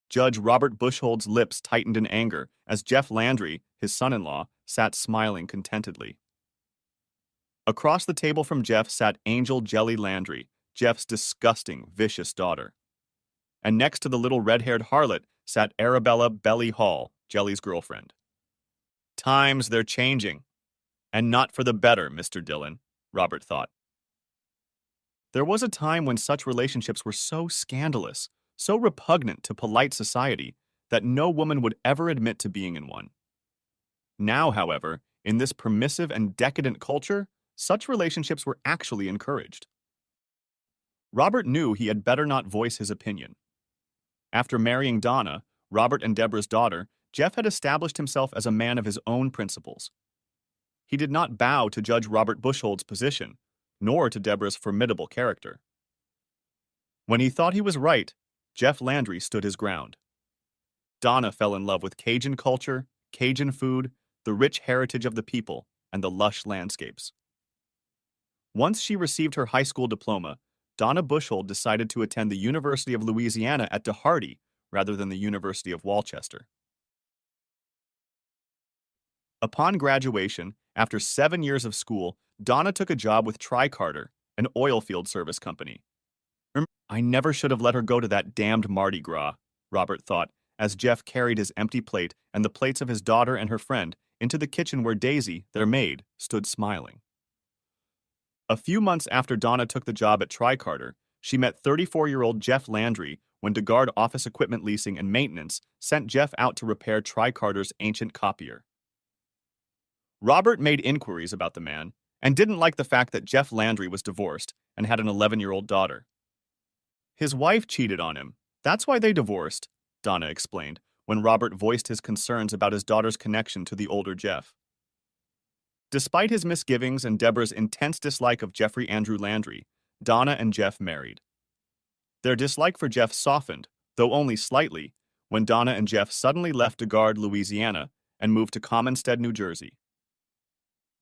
Judge Robert Bushhold's lips tightened in anger as Jeff Landry, his son-in-law, sat smiling contentedly. Across the table from Jeff sat Angel Jelly Landry, Jeff's disgusting, vicious daughter. And next to the little red-haired harlot sat Arabella Belly Hall, Jelly's girlfriend. Times they're changing. And not for the better, Mr. Dillon, Robert thought. There was a time when such relationships were so scandalous, so repugnant to polite society, that no woman would ever admit to being in one. Now, however, in this permissive and decadent culture, such relationships were actually encouraged. Robert knew he had better not voice his opinion. After marrying Donna, Robert and Deborah's daughter, Jeff had established himself as a man of his own principles. He did not bow to Judge Robert Bushhold's position, nor to Deborah's formidable character. When he thought he was right, Jeff Landry stood his ground. Donna fell in love with Cajun culture, Cajun food, the rich heritage of the people, and the lush landscapes. Once she received her high school diploma, Donna Bushhold decided to attend the University of Louisiana at DeHardy rather than the University of Walchester. Upon graduation, after 7 years of school, Donna took a job with Tri-Carter, an oil field service company. I never should have let her go to that damned Mardi Gras, Robert thought, as Jeff carried his empty plate and the plates of his daughter and her friend into the kitchen where Daisy, their maid, stood smiling. A few months after Donna took the job at Tri-Carter, she met 34-year-old Jeff Landry when DeGard Office Equipment Leasing and Maintenance sent Jeff out to repair Tri-Carter's ancient copier. Robert made inquiries about the man and didn't like the fact that Jeff Landry was divorced and had an 11-year-old daughter. His wife cheated on him. That's why they divorced, Donna explained, when Robert voiced his concerns about his daughter's connection to the older Jeff. Despite his misgivings and Deborah's intense dislike of Jeffrey Andrew Landry, Donna and Jeff married. Their dislike for Jeff softened, though only slightly, when Donna and Jeff suddenly left DeGard, Louisiana, and moved to Commonstead, New Jersey.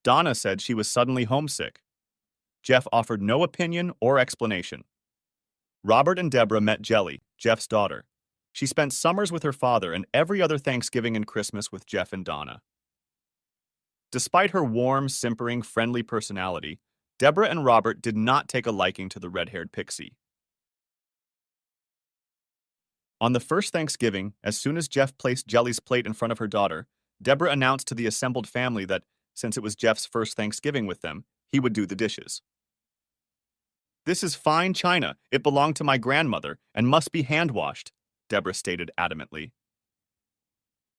Donna said she was suddenly homesick. Jeff offered no opinion or explanation. Robert and Deborah met Jelly, Jeff's daughter. She spent summers with her father and every other Thanksgiving and Christmas with Jeff and Donna. Despite her warm, simpering, friendly personality, Deborah and Robert did not take a liking to the red-haired pixie. On the first Thanksgiving, as soon as Jeff placed Jelly's plate in front of her daughter, Deborah announced to the assembled family that, since it was Jeff's first Thanksgiving with them, he would do the dishes. "This is fine china. It belonged to my grandmother and must be hand-washed," Deborah stated adamantly.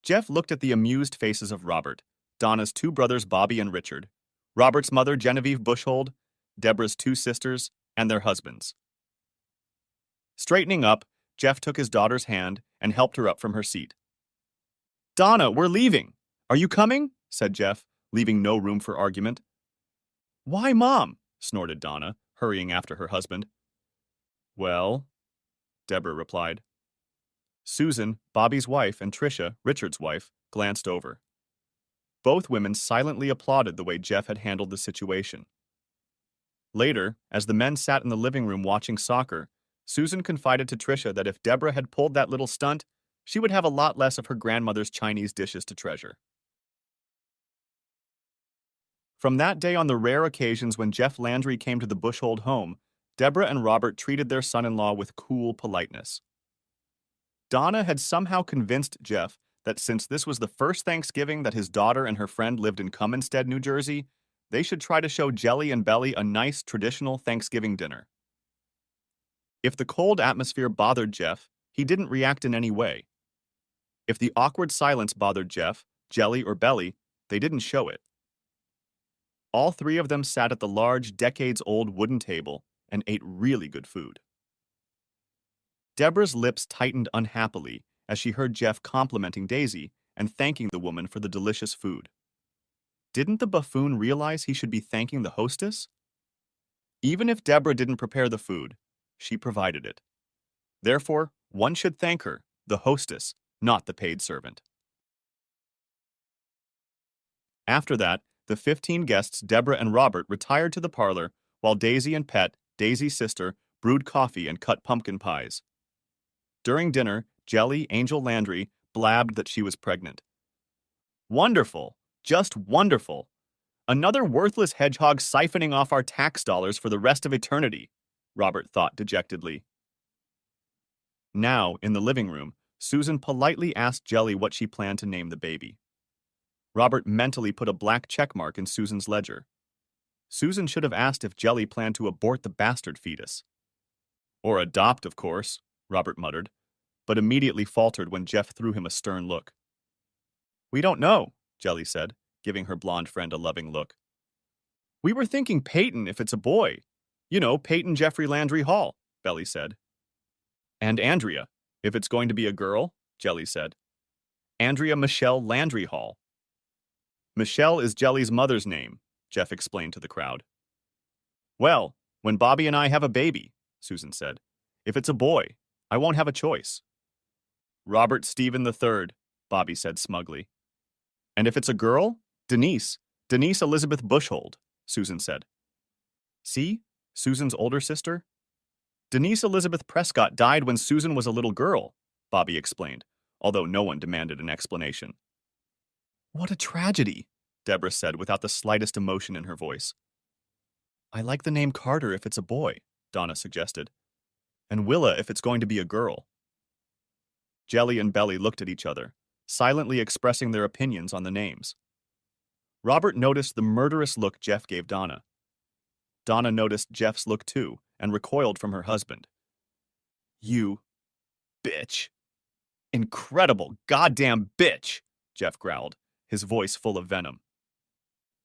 Jeff looked at the amused faces of Robert, Donna's two brothers Bobby and Richard, Robert's mother Genevieve Bushhold, Deborah's two sisters, and their husbands. Straightening up, Jeff took his daughter's hand and helped her up from her seat. "Donna, we're leaving. Are you coming?" said Jeff, leaving no room for argument. "Why, Mom?" snorted Donna, hurrying after her husband. "Well," Deborah replied. Susan, Bobby's wife, and Tricia, Richard's wife, glanced over. Both women silently applauded the way Jeff had handled the situation. Later, as the men sat in the living room watching soccer, Susan confided to Tricia that if Deborah had pulled that little stunt, she would have a lot less of her grandmother's Chinese dishes to treasure. From that day on the rare occasions when Jeff Landry came to the Bushhold home, Deborah and Robert treated their son-in-law with cool politeness. Donna had somehow convinced Jeff that since this was the first Thanksgiving that his daughter and her friend lived in Commonstead, New Jersey, they should try to show Jelly and Belly a nice, traditional Thanksgiving dinner. If the cold atmosphere bothered Jeff, he didn't react in any way. If the awkward silence bothered Jeff, Jelly, or Belly, they didn't show it. All three of them sat at the large, decades-old wooden table and ate really good food. Deborah's lips tightened unhappily as she heard Jeff complimenting Daisy and thanking the woman for the delicious food. Didn't the buffoon realize he should be thanking the hostess? Even if Deborah didn't prepare the food, she provided it. Therefore, one should thank her, the hostess, not the paid servant. After that, the 15 guests, Deborah and Robert, retired to the parlor while Daisy and Pet, Daisy's sister, brewed coffee and cut pumpkin pies. During dinner, Jelly, Angel Landry, blabbed that she was pregnant. Wonderful. Just wonderful. Another worthless hedgehog siphoning off our tax dollars for the rest of eternity, Robert thought dejectedly. Now, in the living room, Susan politely asked Jelly what she planned to name the baby. Robert mentally put a black check mark in Susan's ledger. Susan should have asked if Jelly planned to abort the bastard fetus. Or adopt, of course, Robert muttered, but immediately faltered when Jeff threw him a stern look. We don't know, Jelly said, giving her blonde friend a loving look. We were thinking Peyton if it's a boy. You know, Peyton Jeffrey Landry Hall, Belly said. And Andrea, if it's going to be a girl, Jelly said. Andrea Michelle Landry Hall. Michelle is Jelly's mother's name, Jeff explained to the crowd. Well, when Bobby and I have a baby, Susan said, if it's a boy, I won't have a choice. Robert Stephen III, Bobby said smugly. And if it's a girl, Denise Elizabeth Bushhold, Susan said. See, Susan's older sister? Denise Elizabeth Prescott died when Susan was a little girl, Bobby explained, although no one demanded an explanation. What a tragedy, Deborah said without the slightest emotion in her voice. I like the name Carter if it's a boy, Donna suggested. And Willa if it's going to be a girl. Jelly and Belly looked at each other, silently expressing their opinions on the names. Robert noticed the murderous look Jeff gave Donna. Donna noticed Jeff's look too and recoiled from her husband. You bitch. Incredible goddamn bitch, Jeff growled, his voice full of venom.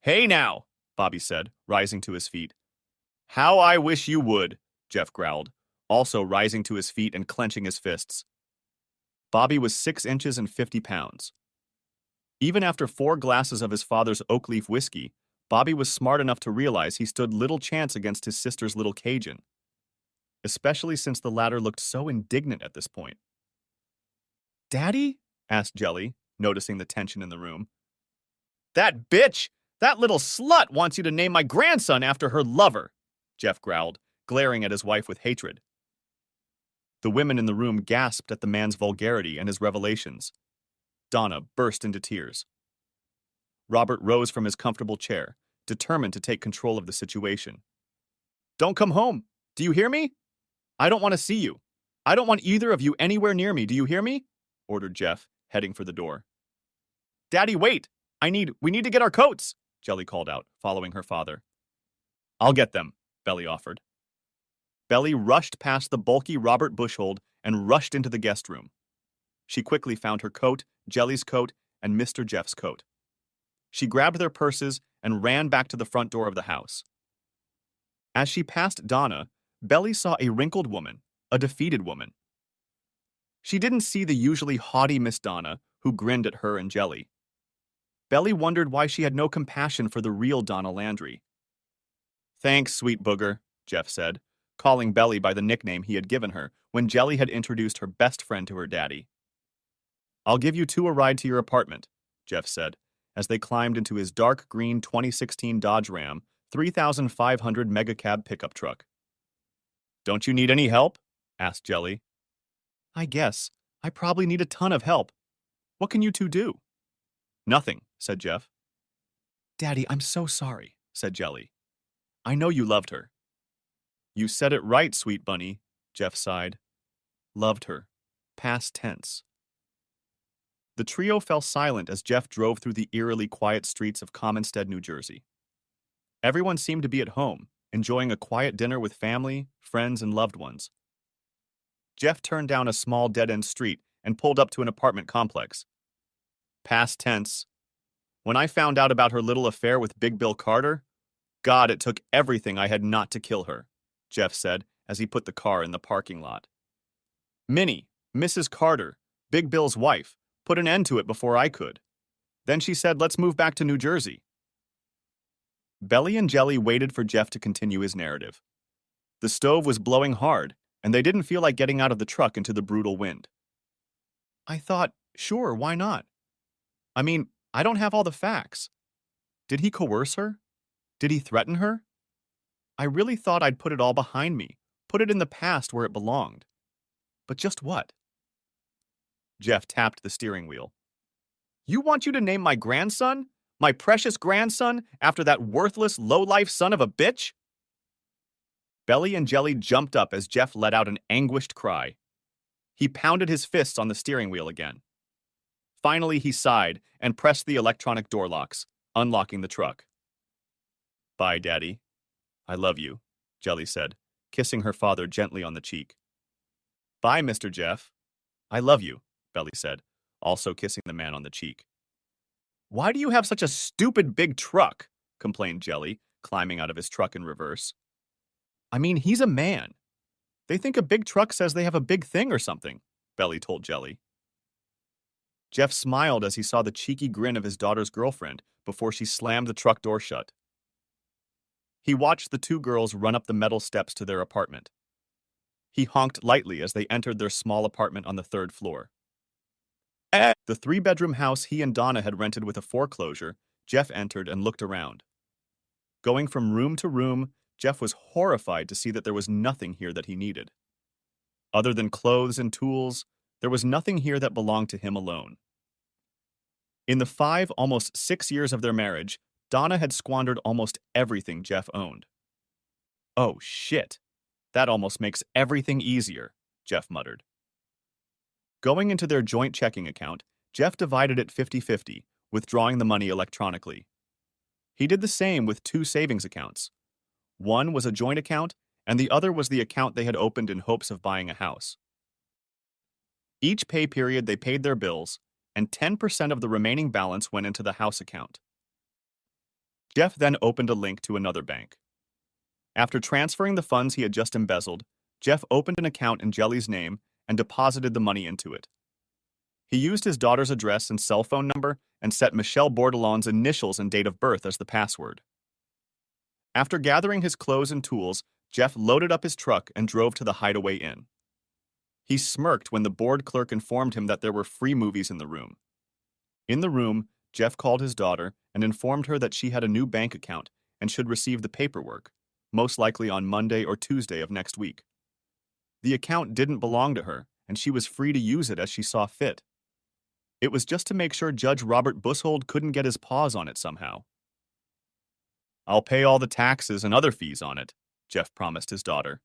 Hey now, Bobby said, rising to his feet. How I wish you would, Jeff growled, also rising to his feet and clenching his fists. Bobby was 6 inches and 50 pounds. Even after 4 glasses of his father's oak leaf whiskey, Bobby was smart enough to realize he stood little chance against his sister's little Cajun, especially since the latter looked so indignant at this point. Daddy? Asked Jelly, noticing the tension in the room. That bitch! That little slut wants you to name my grandson after her lover, Jeff growled, glaring at his wife with hatred. The women in the room gasped at the man's vulgarity and his revelations. Donna burst into tears. Robert rose from his comfortable chair, determined to take control of the situation. Don't come home. Do you hear me? I don't want to see you. I don't want either of you anywhere near me. Do you hear me? Ordered Jeff, heading for the door. Daddy, wait! We need to get our coats, Jelly called out, following her father. I'll get them, Belly offered. Belly rushed past the bulky Robert Bushhold and rushed into the guest room. She quickly found her coat, Jelly's coat, and Mr. Jeff's coat. She grabbed their purses and ran back to the front door of the house. As she passed Donna, Belly saw a wrinkled woman, a defeated woman. She didn't see the usually haughty Miss Donna, who grinned at her and Jelly. Belly wondered why she had no compassion for the real Donna Landry. Thanks, sweet booger, Jeff said, calling Belly by the nickname he had given her when Jelly had introduced her best friend to her daddy. I'll give you 2 a ride to your apartment, Jeff said, as they climbed into his dark green 2016 Dodge Ram 3500 megacab pickup truck. Don't you need any help? Asked Jelly. I guess. I probably need a ton of help. What can you 2 do? Nothing, said Jeff. Daddy, I'm so sorry, said Jelly. I know you loved her. You said it right, sweet bunny, Jeff sighed. Loved her. Past tense. The trio fell silent as Jeff drove through the eerily quiet streets of Commonstead, New Jersey. Everyone seemed to be at home, enjoying a quiet dinner with family, friends, and loved ones. Jeff turned down a small dead-end street and pulled up to an apartment complex. Past tense. When I found out about her little affair with Big Bill Carter, God, it took everything I had not to kill her, Jeff said as he put the car in the parking lot. Minnie, Mrs. Carter, Big Bill's wife, put an end to it before I could. Then she said, let's move back to New Jersey. Belly and Jelly waited for Jeff to continue his narrative. The stove was blowing hard, and they didn't feel like getting out of the truck into the brutal wind. I thought, sure, why not? I mean, I don't have all the facts. Did he coerce her? Did he threaten her? I really thought I'd put it all behind me, put it in the past where it belonged. But just what? Jeff tapped the steering wheel. You want you to name my grandson? My precious grandson, after that worthless, low-life son of a bitch? Belly and Jelly jumped up as Jeff let out an anguished cry. He pounded his fists on the steering wheel again. Finally, he sighed and pressed the electronic door locks, unlocking the truck. Bye, Daddy. I love you, Jelly said, kissing her father gently on the cheek. Bye, Mr. Jeff. I love you, Belly said, also kissing the man on the cheek. Why do you have such a stupid big truck? Complained Jelly, climbing out of his truck in reverse. I mean, he's a man. They think a big truck says they have a big thing or something, Belly told Jelly. Jeff smiled as he saw the cheeky grin of his daughter's girlfriend before she slammed the truck door shut. He watched the two girls run up the metal steps to their apartment. He honked lightly as they entered their small apartment on the 3rd floor. At the 3-bedroom house he and Donna had rented with a foreclosure, Jeff entered and looked around. Going from room to room, Jeff was horrified to see that there was nothing here that he needed. Other than clothes and tools, there was nothing here that belonged to him alone. In the 5, almost 6 years of their marriage, Donna had squandered almost everything Jeff owned. Oh, shit. That almost makes everything easier, Jeff muttered. Going into their joint checking account, Jeff divided it 50-50, withdrawing the money electronically. He did the same with 2 savings accounts. One was a joint account, and the other was the account they had opened in hopes of buying a house. Each pay period they paid their bills, and 10% of the remaining balance went into the house account. Jeff then opened a link to another bank. After transferring the funds he had just embezzled, Jeff opened an account in Jelly's name and deposited the money into it. He used his daughter's address and cell phone number and set Michelle Bordelon's initials and date of birth as the password. After gathering his clothes and tools, Jeff loaded up his truck and drove to the Hideaway Inn. He smirked when the board clerk informed him that there were free movies in the room. In the room, Jeff called his daughter and informed her that she had a new bank account and should receive the paperwork, most likely on Monday or Tuesday of next week. The account didn't belong to her, and she was free to use it as she saw fit. It was just to make sure Judge Robert Bushold couldn't get his paws on it somehow. I'll pay all the taxes and other fees on it, Jeff promised his daughter.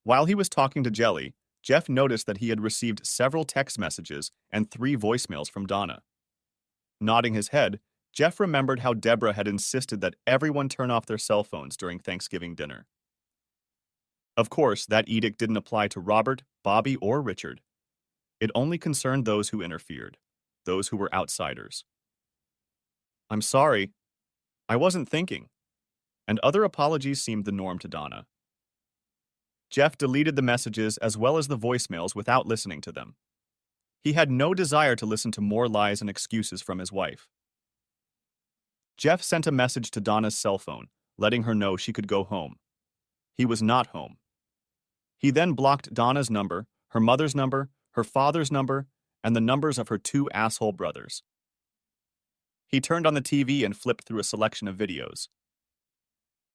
While he was talking to Jelly, Jeff noticed that he had received several text messages and 3 voicemails from Donna. Nodding his head, Jeff remembered how Deborah had insisted that everyone turn off their cell phones during Thanksgiving dinner. Of course, that edict didn't apply to Robert, Bobby, or Richard. It only concerned those who interfered, those who were outsiders. I'm sorry. I wasn't thinking. And other apologies seemed the norm to Donna. Jeff deleted the messages as well as the voicemails without listening to them. He had no desire to listen to more lies and excuses from his wife. Jeff sent a message to Donna's cell phone, letting her know she could go home. He was not home. He then blocked Donna's number, her mother's number, her father's number, and the numbers of her 2 asshole brothers. He turned on the TV and flipped through a selection of videos.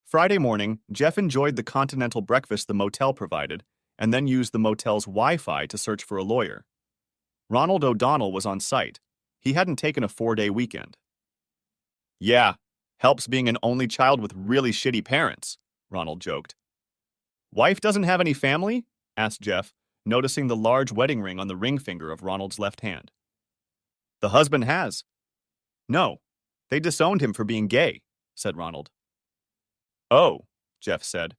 Friday morning, Jeff enjoyed the continental breakfast the motel provided, and then used the motel's Wi-Fi to search for a lawyer. Ronald O'Donnell was on site. He hadn't taken a 4-day weekend. Yeah, helps being an only child with really shitty parents, Ronald joked. Wife doesn't have any family? Asked Jeff, noticing the large wedding ring on the ring finger of Ronald's left hand. The husband has. No, they disowned him for being gay, said Ronald. Oh, Jeff said,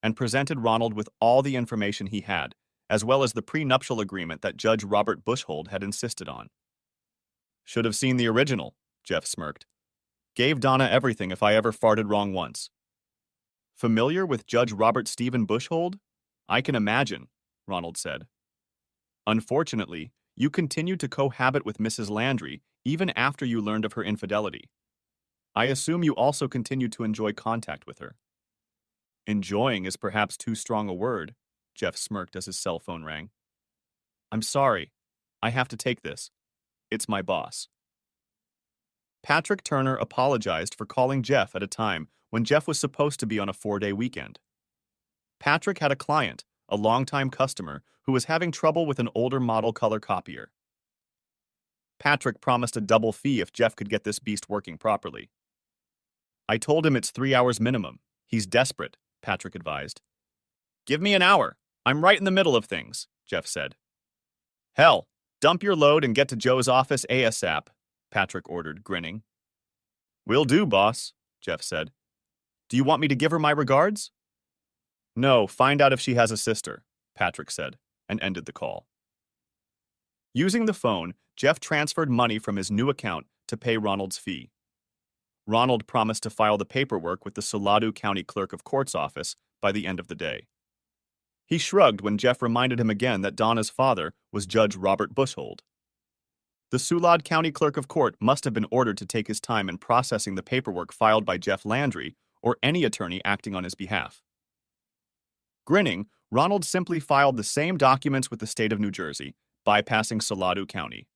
and presented Ronald with all the information he had, as well as the prenuptial agreement that Judge Robert Bushold had insisted on. Should have seen the original, Jeff smirked. Gave Donna everything if I ever farted wrong once. Familiar with Judge Robert Stephen Bushold? I can imagine, Ronald said. Unfortunately, you continued to cohabit with Mrs. Landry even after you learned of her infidelity. I assume you also continued to enjoy contact with her. Enjoying is perhaps too strong a word, Jeff smirked as his cell phone rang. I'm sorry. I have to take this. It's my boss. Patrick Turner apologized for calling Jeff at a time when Jeff was supposed to be on a 4-day weekend. Patrick had a client, a longtime customer who was having trouble with an older model color copier. Patrick promised a double fee if Jeff could get this beast working properly. I told him it's 3 hours minimum. He's desperate, Patrick advised. Give me an hour. I'm right in the middle of things, Jeff said. Hell, dump your load and get to Joe's office ASAP, Patrick ordered, grinning. Will do, boss, Jeff said. Do you want me to give her my regards? No, find out if she has a sister, Patrick said, and ended the call. Using the phone, Jeff transferred money from his new account to pay Ronald's fee. Ronald promised to file the paperwork with the Salado County Clerk of Court's office by the end of the day. He shrugged when Jeff reminded him again that Donna's father was Judge Robert Bushhold. The Salado County Clerk of Court must have been ordered to take his time in processing the paperwork filed by Jeff Landry or any attorney acting on his behalf. Grinning, Ronald simply filed the same documents with the state of New Jersey, bypassing Salado County.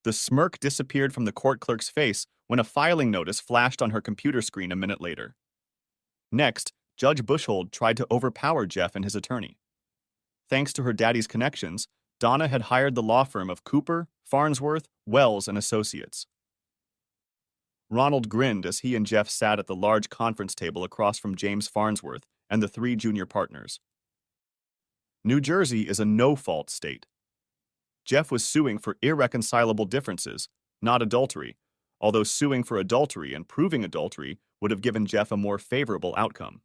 The smirk disappeared from the court clerk's face when a filing notice flashed on her computer screen a minute later. Next, Judge Bushhold tried to overpower Jeff and his attorney. Thanks to her daddy's connections, Donna had hired the law firm of Cooper, Farnsworth, Wells, and Associates. Ronald grinned as he and Jeff sat at the large conference table across from James Farnsworth and the 3 junior partners. New Jersey is a no-fault state. Jeff was suing for irreconcilable differences, not adultery, although suing for adultery and proving adultery would have given Jeff a more favorable outcome.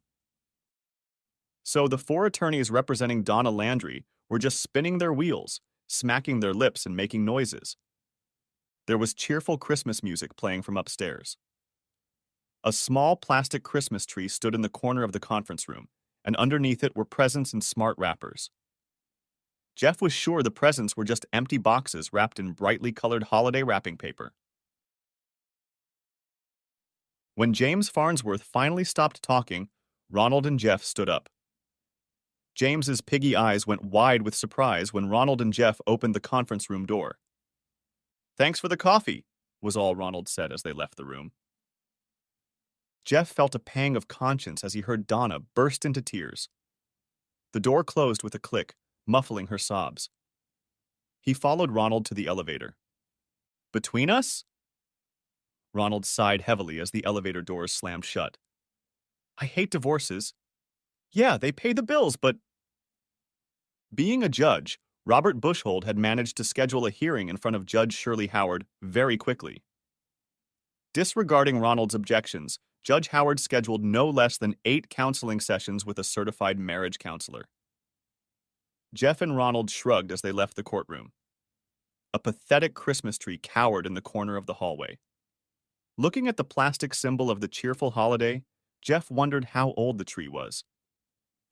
So the 4 attorneys representing Donna Landry were just spinning their wheels, smacking their lips and making noises. There was cheerful Christmas music playing from upstairs. A small plastic Christmas tree stood in the corner of the conference room, and underneath it were presents in smart wrappers. Jeff was sure the presents were just empty boxes wrapped in brightly colored holiday wrapping paper. When James Farnsworth finally stopped talking, Ronald and Jeff stood up. James's piggy eyes went wide with surprise when Ronald and Jeff opened the conference room door. Thanks for the coffee, was all Ronald said as they left the room. Jeff felt a pang of conscience as he heard Donna burst into tears. The door closed with a click, muffling her sobs. He followed Ronald to the elevator. Between us? Ronald sighed heavily as the elevator doors slammed shut. I hate divorces. Yeah, they pay the bills, but... Being a judge, Robert Bushhold had managed to schedule a hearing in front of Judge Shirley Howard very quickly. Disregarding Ronald's objections, Judge Howard scheduled no less than 8 counseling sessions with a certified marriage counselor. Jeff and Ronald shrugged as they left the courtroom. A pathetic Christmas tree cowered in the corner of the hallway. Looking at the plastic symbol of the cheerful holiday, Jeff wondered how old the tree was.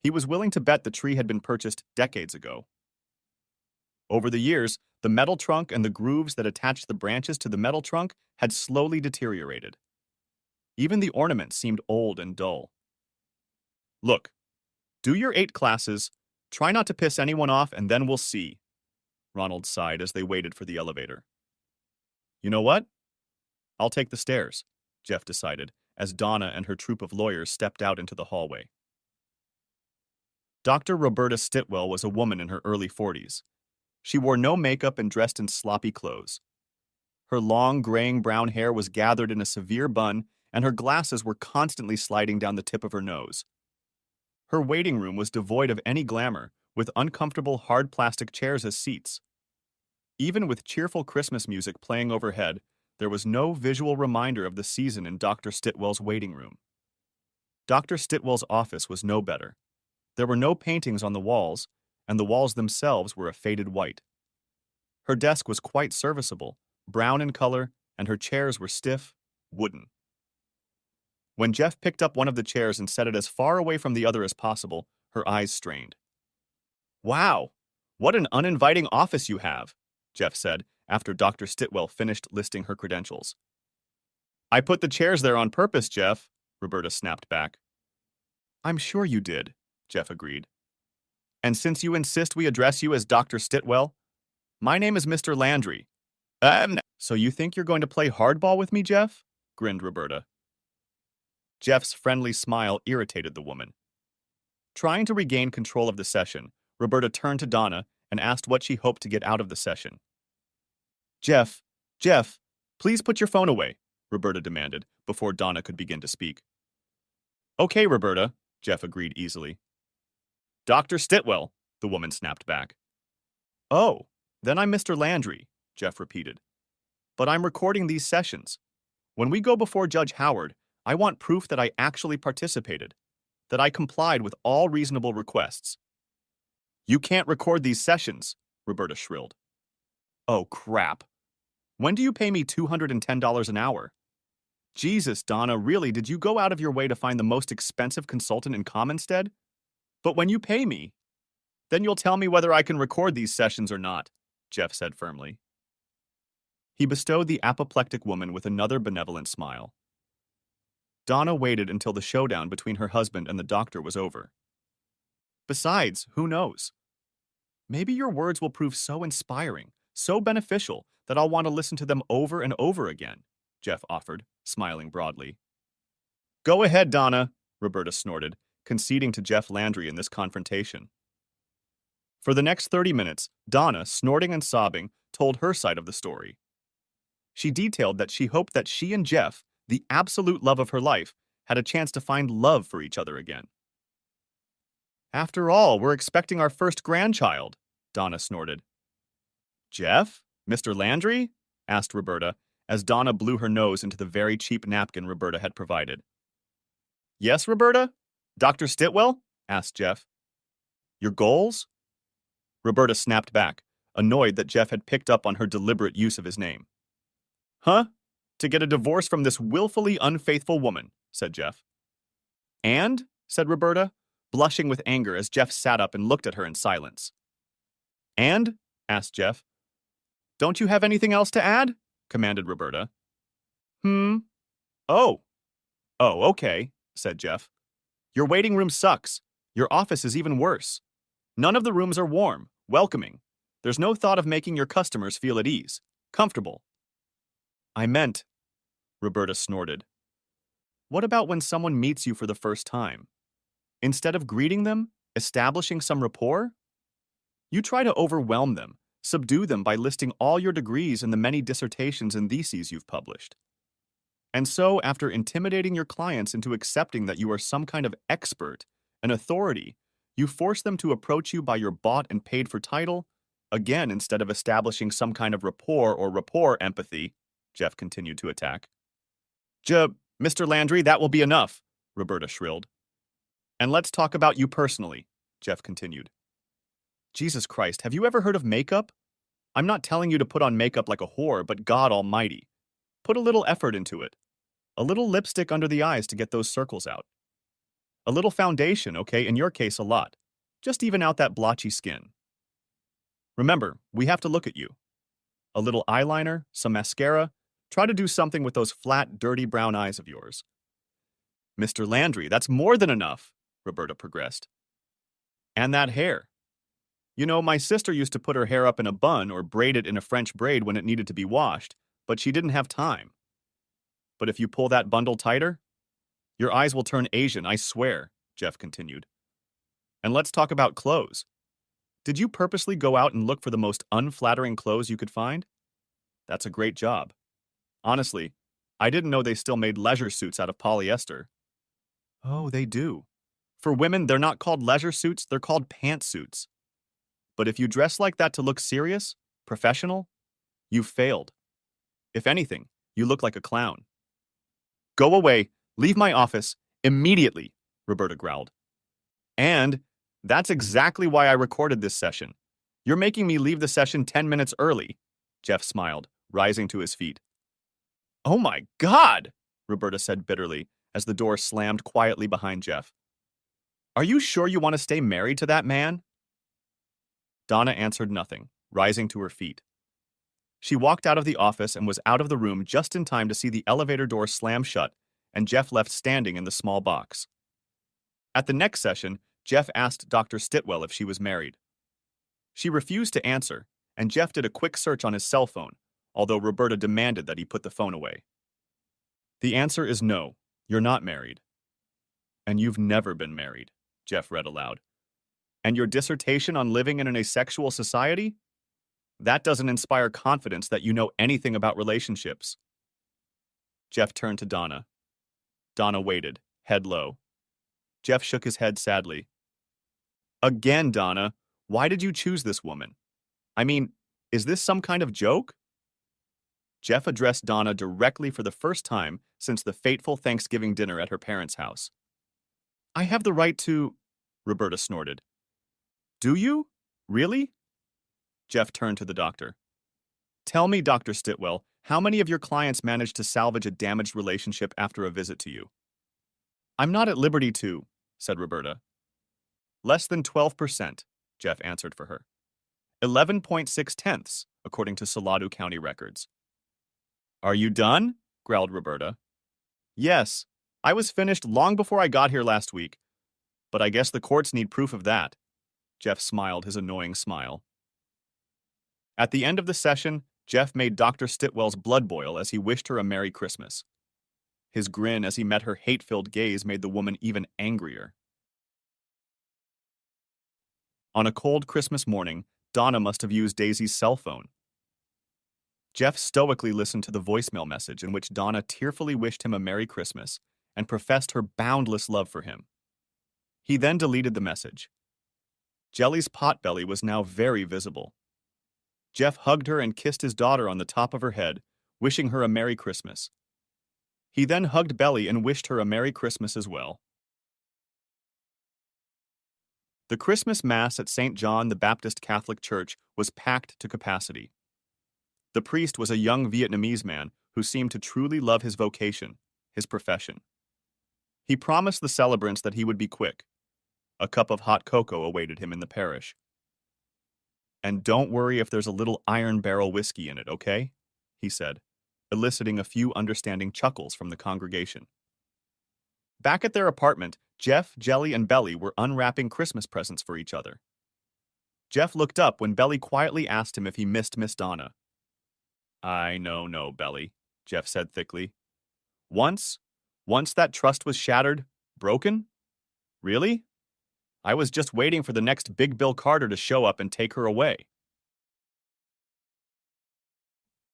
He was willing to bet the tree had been purchased decades ago. Over the years, the metal trunk and the grooves that attached the branches to the metal trunk had slowly deteriorated. Even the ornaments seemed old and dull. Look, do your 8 classes, try not to piss anyone off, and then we'll see, Ronald sighed as they waited for the elevator. You know what? I'll take the stairs, Jeff decided, as Donna and her troupe of lawyers stepped out into the hallway. Dr. Roberta Stitwell was a woman in her early 40s. She wore no makeup and dressed in sloppy clothes. Her long, graying brown hair was gathered in a severe bun, and her glasses were constantly sliding down the tip of her nose. Her waiting room was devoid of any glamour, with uncomfortable hard plastic chairs as seats. Even with cheerful Christmas music playing overhead, there was no visual reminder of the season in Dr. Stitwell's waiting room. Dr. Stitwell's office was no better. There were no paintings on the walls, and the walls themselves were a faded white. Her desk was quite serviceable, brown in color, and her chairs were stiff, wooden. When Jeff picked up one of the chairs and set it as far away from the other as possible, her eyes strained. Wow, what an uninviting office you have, Jeff said after Dr. Stitwell finished listing her credentials. I put the chairs there on purpose, Jeff, Roberta snapped back. I'm sure you did, Jeff agreed. And since you insist we address you as Dr. Stitwell, my name is Mr. Landry. So you think you're going to play hardball with me, Jeff? Grinned Roberta. Jeff's friendly smile irritated the woman. Trying to regain control of the session, Roberta turned to Donna and asked what she hoped to get out of the session. Jeff, Jeff, please put your phone away, Roberta demanded, before Donna could begin to speak. Okay, Roberta, Jeff agreed easily. Dr. Stitwell, the woman snapped back. Oh, then I'm Mr. Landry, Jeff repeated. But I'm recording these sessions. When we go before Judge Howard, I want proof that I actually participated, that I complied with all reasonable requests. You can't record these sessions, Roberta shrilled. Oh, crap. When do you pay me $210 an hour? Jesus, Donna, really, did you go out of your way to find the most expensive consultant in Commonstead? But when you pay me, then you'll tell me whether I can record these sessions or not, Jeff said firmly. He bestowed the apoplectic woman with another benevolent smile. Donna waited until the showdown between her husband and the doctor was over. Besides, who knows? Maybe your words will prove so inspiring, so beneficial, that I'll want to listen to them over and over again, Jeff offered, smiling broadly. Go ahead, Donna, Roberta snorted, conceding to Jeff Landry in this confrontation. For the next 30 minutes, Donna, snorting and sobbing, told her side of the story. She detailed that she hoped that she and Jeff, the absolute love of her life, had a chance to find love for each other again. After all, we're expecting our first grandchild, Donna snorted. Jeff? Mr. Landry? Asked Roberta, as Donna blew her nose into the very cheap napkin Roberta had provided. Yes, Roberta? Dr. Stitwell? Asked Jeff. Your goals? Roberta snapped back, annoyed that Jeff had picked up on her deliberate use of his name. Huh? To get a divorce from this willfully unfaithful woman, said Jeff. And? Said Roberta, blushing with anger as Jeff sat up and looked at her in silence. And? Asked Jeff. Don't you have anything else to add? Commanded Roberta. Oh. Oh, okay, said Jeff. Your waiting room sucks. Your office is even worse. None of the rooms are warm, welcoming. There's no thought of making your customers feel at ease, comfortable. I meant, Roberta snorted. What about when someone meets you for the first time? Instead of greeting them, establishing some rapport? You try to overwhelm them, subdue them by listing all your degrees and the many dissertations and theses you've published. And so, after intimidating your clients into accepting that you are some kind of expert, an authority, you force them to approach you by your bought and paid for title, again instead of establishing some kind of rapport or rapport empathy, Jeff continued to attack. Mr. Landry, that will be enough, Roberta shrilled. And let's talk about you personally, Jeff continued. Jesus Christ, have you ever heard of makeup? I'm not telling you to put on makeup like a whore, but God almighty. Put a little effort into it. A little lipstick under the eyes to get those circles out. A little foundation, okay, in your case a lot. Just even out that blotchy skin. Remember, we have to look at you. A little eyeliner, some mascara. Try to do something with those flat, dirty brown eyes of yours. Mr. Landry, that's more than enough, Roberta progressed. And that hair. You know, my sister used to put her hair up in a bun or braid it in a French braid when it needed to be washed, but she didn't have time. But if you pull that bundle tighter, your eyes will turn Asian, I swear, Jeff continued. And let's talk about clothes. Did you purposely go out and look for the most unflattering clothes you could find? That's a great job. Honestly, I didn't know they still made leisure suits out of polyester. Oh, they do. For women, they're not called leisure suits, they're called pantsuits. But if you dress like that to look serious, professional, you've failed. If anything, you look like a clown. Go away, leave my office, immediately, Roberta growled. And that's exactly why I recorded this session. You're making me leave the session 10 minutes early, Jeff smiled, rising to his feet. Oh my God, Roberta said bitterly as the door slammed quietly behind Jeff. Are you sure you want to stay married to that man? Donna answered nothing, rising to her feet. She walked out of the office and was out of the room just in time to see the elevator door slam shut and Jeff left standing in the small box. At the next session, Jeff asked Dr. Stitwell if she was married. She refused to answer, and Jeff did a quick search on his cell phone, although Roberta demanded that he put the phone away. The answer is no, you're not married. And you've never been married, Jeff read aloud. And your dissertation on living in an asexual society? That doesn't inspire confidence that you know anything about relationships. Jeff turned to Donna. Donna waited, head low. Jeff shook his head sadly. Again, Donna, why did you choose this woman? I mean, is this some kind of joke? Jeff addressed Donna directly for the first time since the fateful Thanksgiving dinner at her parents' house. I have the right to... Roberta snorted. Do you? Really? Jeff turned to the doctor. Tell me, Dr. Stitwell, how many of your clients manage to salvage a damaged relationship after a visit to you? I'm not at liberty to, said Roberta. Less than 12%, Jeff answered for her. 11.6 tenths, according to Salado County records. Are you done? Growled Roberta. Yes, I was finished long before I got here last week. But I guess the courts need proof of that. Jeff smiled his annoying smile. At the end of the session, Jeff made Dr. Stitwell's blood boil as he wished her a Merry Christmas. His grin as he met her hate-filled gaze made the woman even angrier. On a cold Christmas morning, Donna must have used Daisy's cell phone. Jeff stoically listened to the voicemail message in which Donna tearfully wished him a Merry Christmas and professed her boundless love for him. He then deleted the message. Jelly's potbelly was now very visible. Jeff hugged her and kissed his daughter on the top of her head, wishing her a Merry Christmas. He then hugged Belly and wished her a Merry Christmas as well. The Christmas Mass at St. John the Baptist Catholic Church was packed to capacity. The priest was a young Vietnamese man who seemed to truly love his vocation, his profession. He promised the celebrants that he would be quick. A cup of hot cocoa awaited him in the parish. And don't worry if there's a little iron barrel whiskey in it, okay? He said, eliciting a few understanding chuckles from the congregation. Back at their apartment, Jeff, Jelly, and Belly were unwrapping Christmas presents for each other. Jeff looked up when Belly quietly asked him if he missed Miss Donna. I know, Belly, Jeff said thickly. Once that trust was shattered, broken? Really? I was just waiting for the next Big Bill Carter to show up and take her away.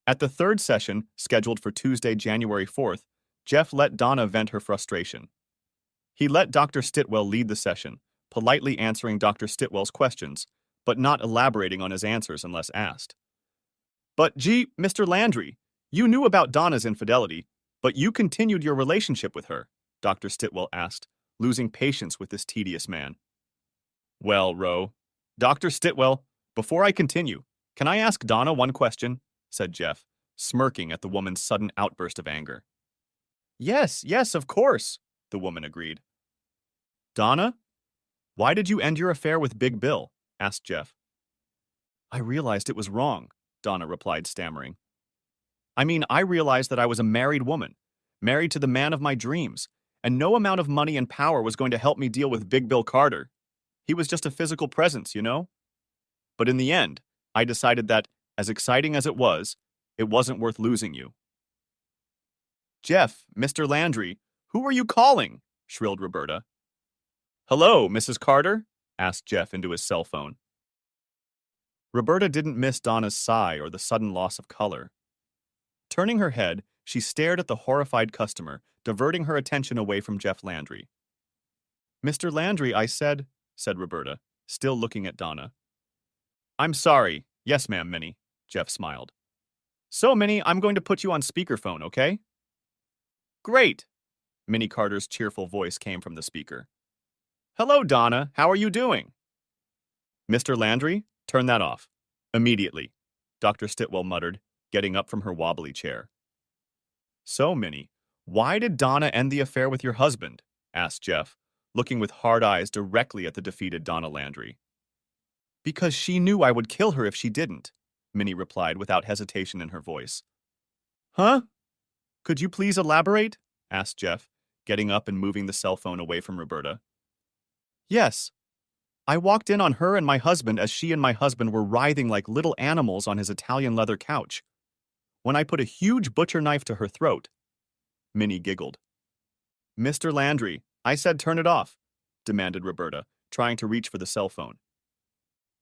At the third session, scheduled for Tuesday, January 4th, Jeff let Donna vent her frustration. He let Dr. Stitwell lead the session, politely answering Dr. Stitwell's questions, but not elaborating on his answers unless asked. But gee, Mr. Landry, you knew about Donna's infidelity, but you continued your relationship with her, Dr. Stitwell asked, losing patience with this tedious man. Well, Dr. Stitwell, before I continue, can I ask Donna one question? Said Jeff, smirking at the woman's sudden outburst of anger. Yes, of course, the woman agreed. Donna, why did you end your affair with Big Bill? Asked Jeff. I realized it was wrong, Donna replied, stammering. I realized that I was a married woman, married to the man of my dreams, and no amount of money and power was going to help me deal with Big Bill Carter. He was just a physical presence, you know? But in the end, I decided that, as exciting as it wasn't worth losing you. Jeff, Mr. Landry, who are you calling? Shrilled Roberta. Hello, Mrs. Carter? Asked Jeff into his cell phone. Roberta didn't miss Donna's sigh or the sudden loss of color. Turning her head, she stared at the horrified customer, diverting her attention away from Jeff Landry. Mr. Landry, I said Roberta, still looking at Donna. I'm sorry. Yes, ma'am, Minnie, Jeff smiled. So, Minnie, I'm going to put you on speakerphone, okay? Great! Minnie Carter's cheerful voice came from the speaker. Hello, Donna. How are you doing? Mr. Landry, turn that off. Immediately, Dr. Stitwell muttered, getting up from her wobbly chair. So, Minnie, why did Donna end the affair with your husband? Asked Jeff, looking with hard eyes directly at the defeated Donna Landry. Because she knew I would kill her if she didn't, Minnie replied without hesitation in her voice. Huh? Could you please elaborate? Asked Jeff, getting up and moving the cell phone away from Roberta. Yes. I walked in on her and my husband as she and my husband were writhing like little animals on his Italian leather couch. When I put a huge butcher knife to her throat. Minnie giggled. Mr. Landry, I said turn it off. demanded Roberta, trying to reach for the cell phone.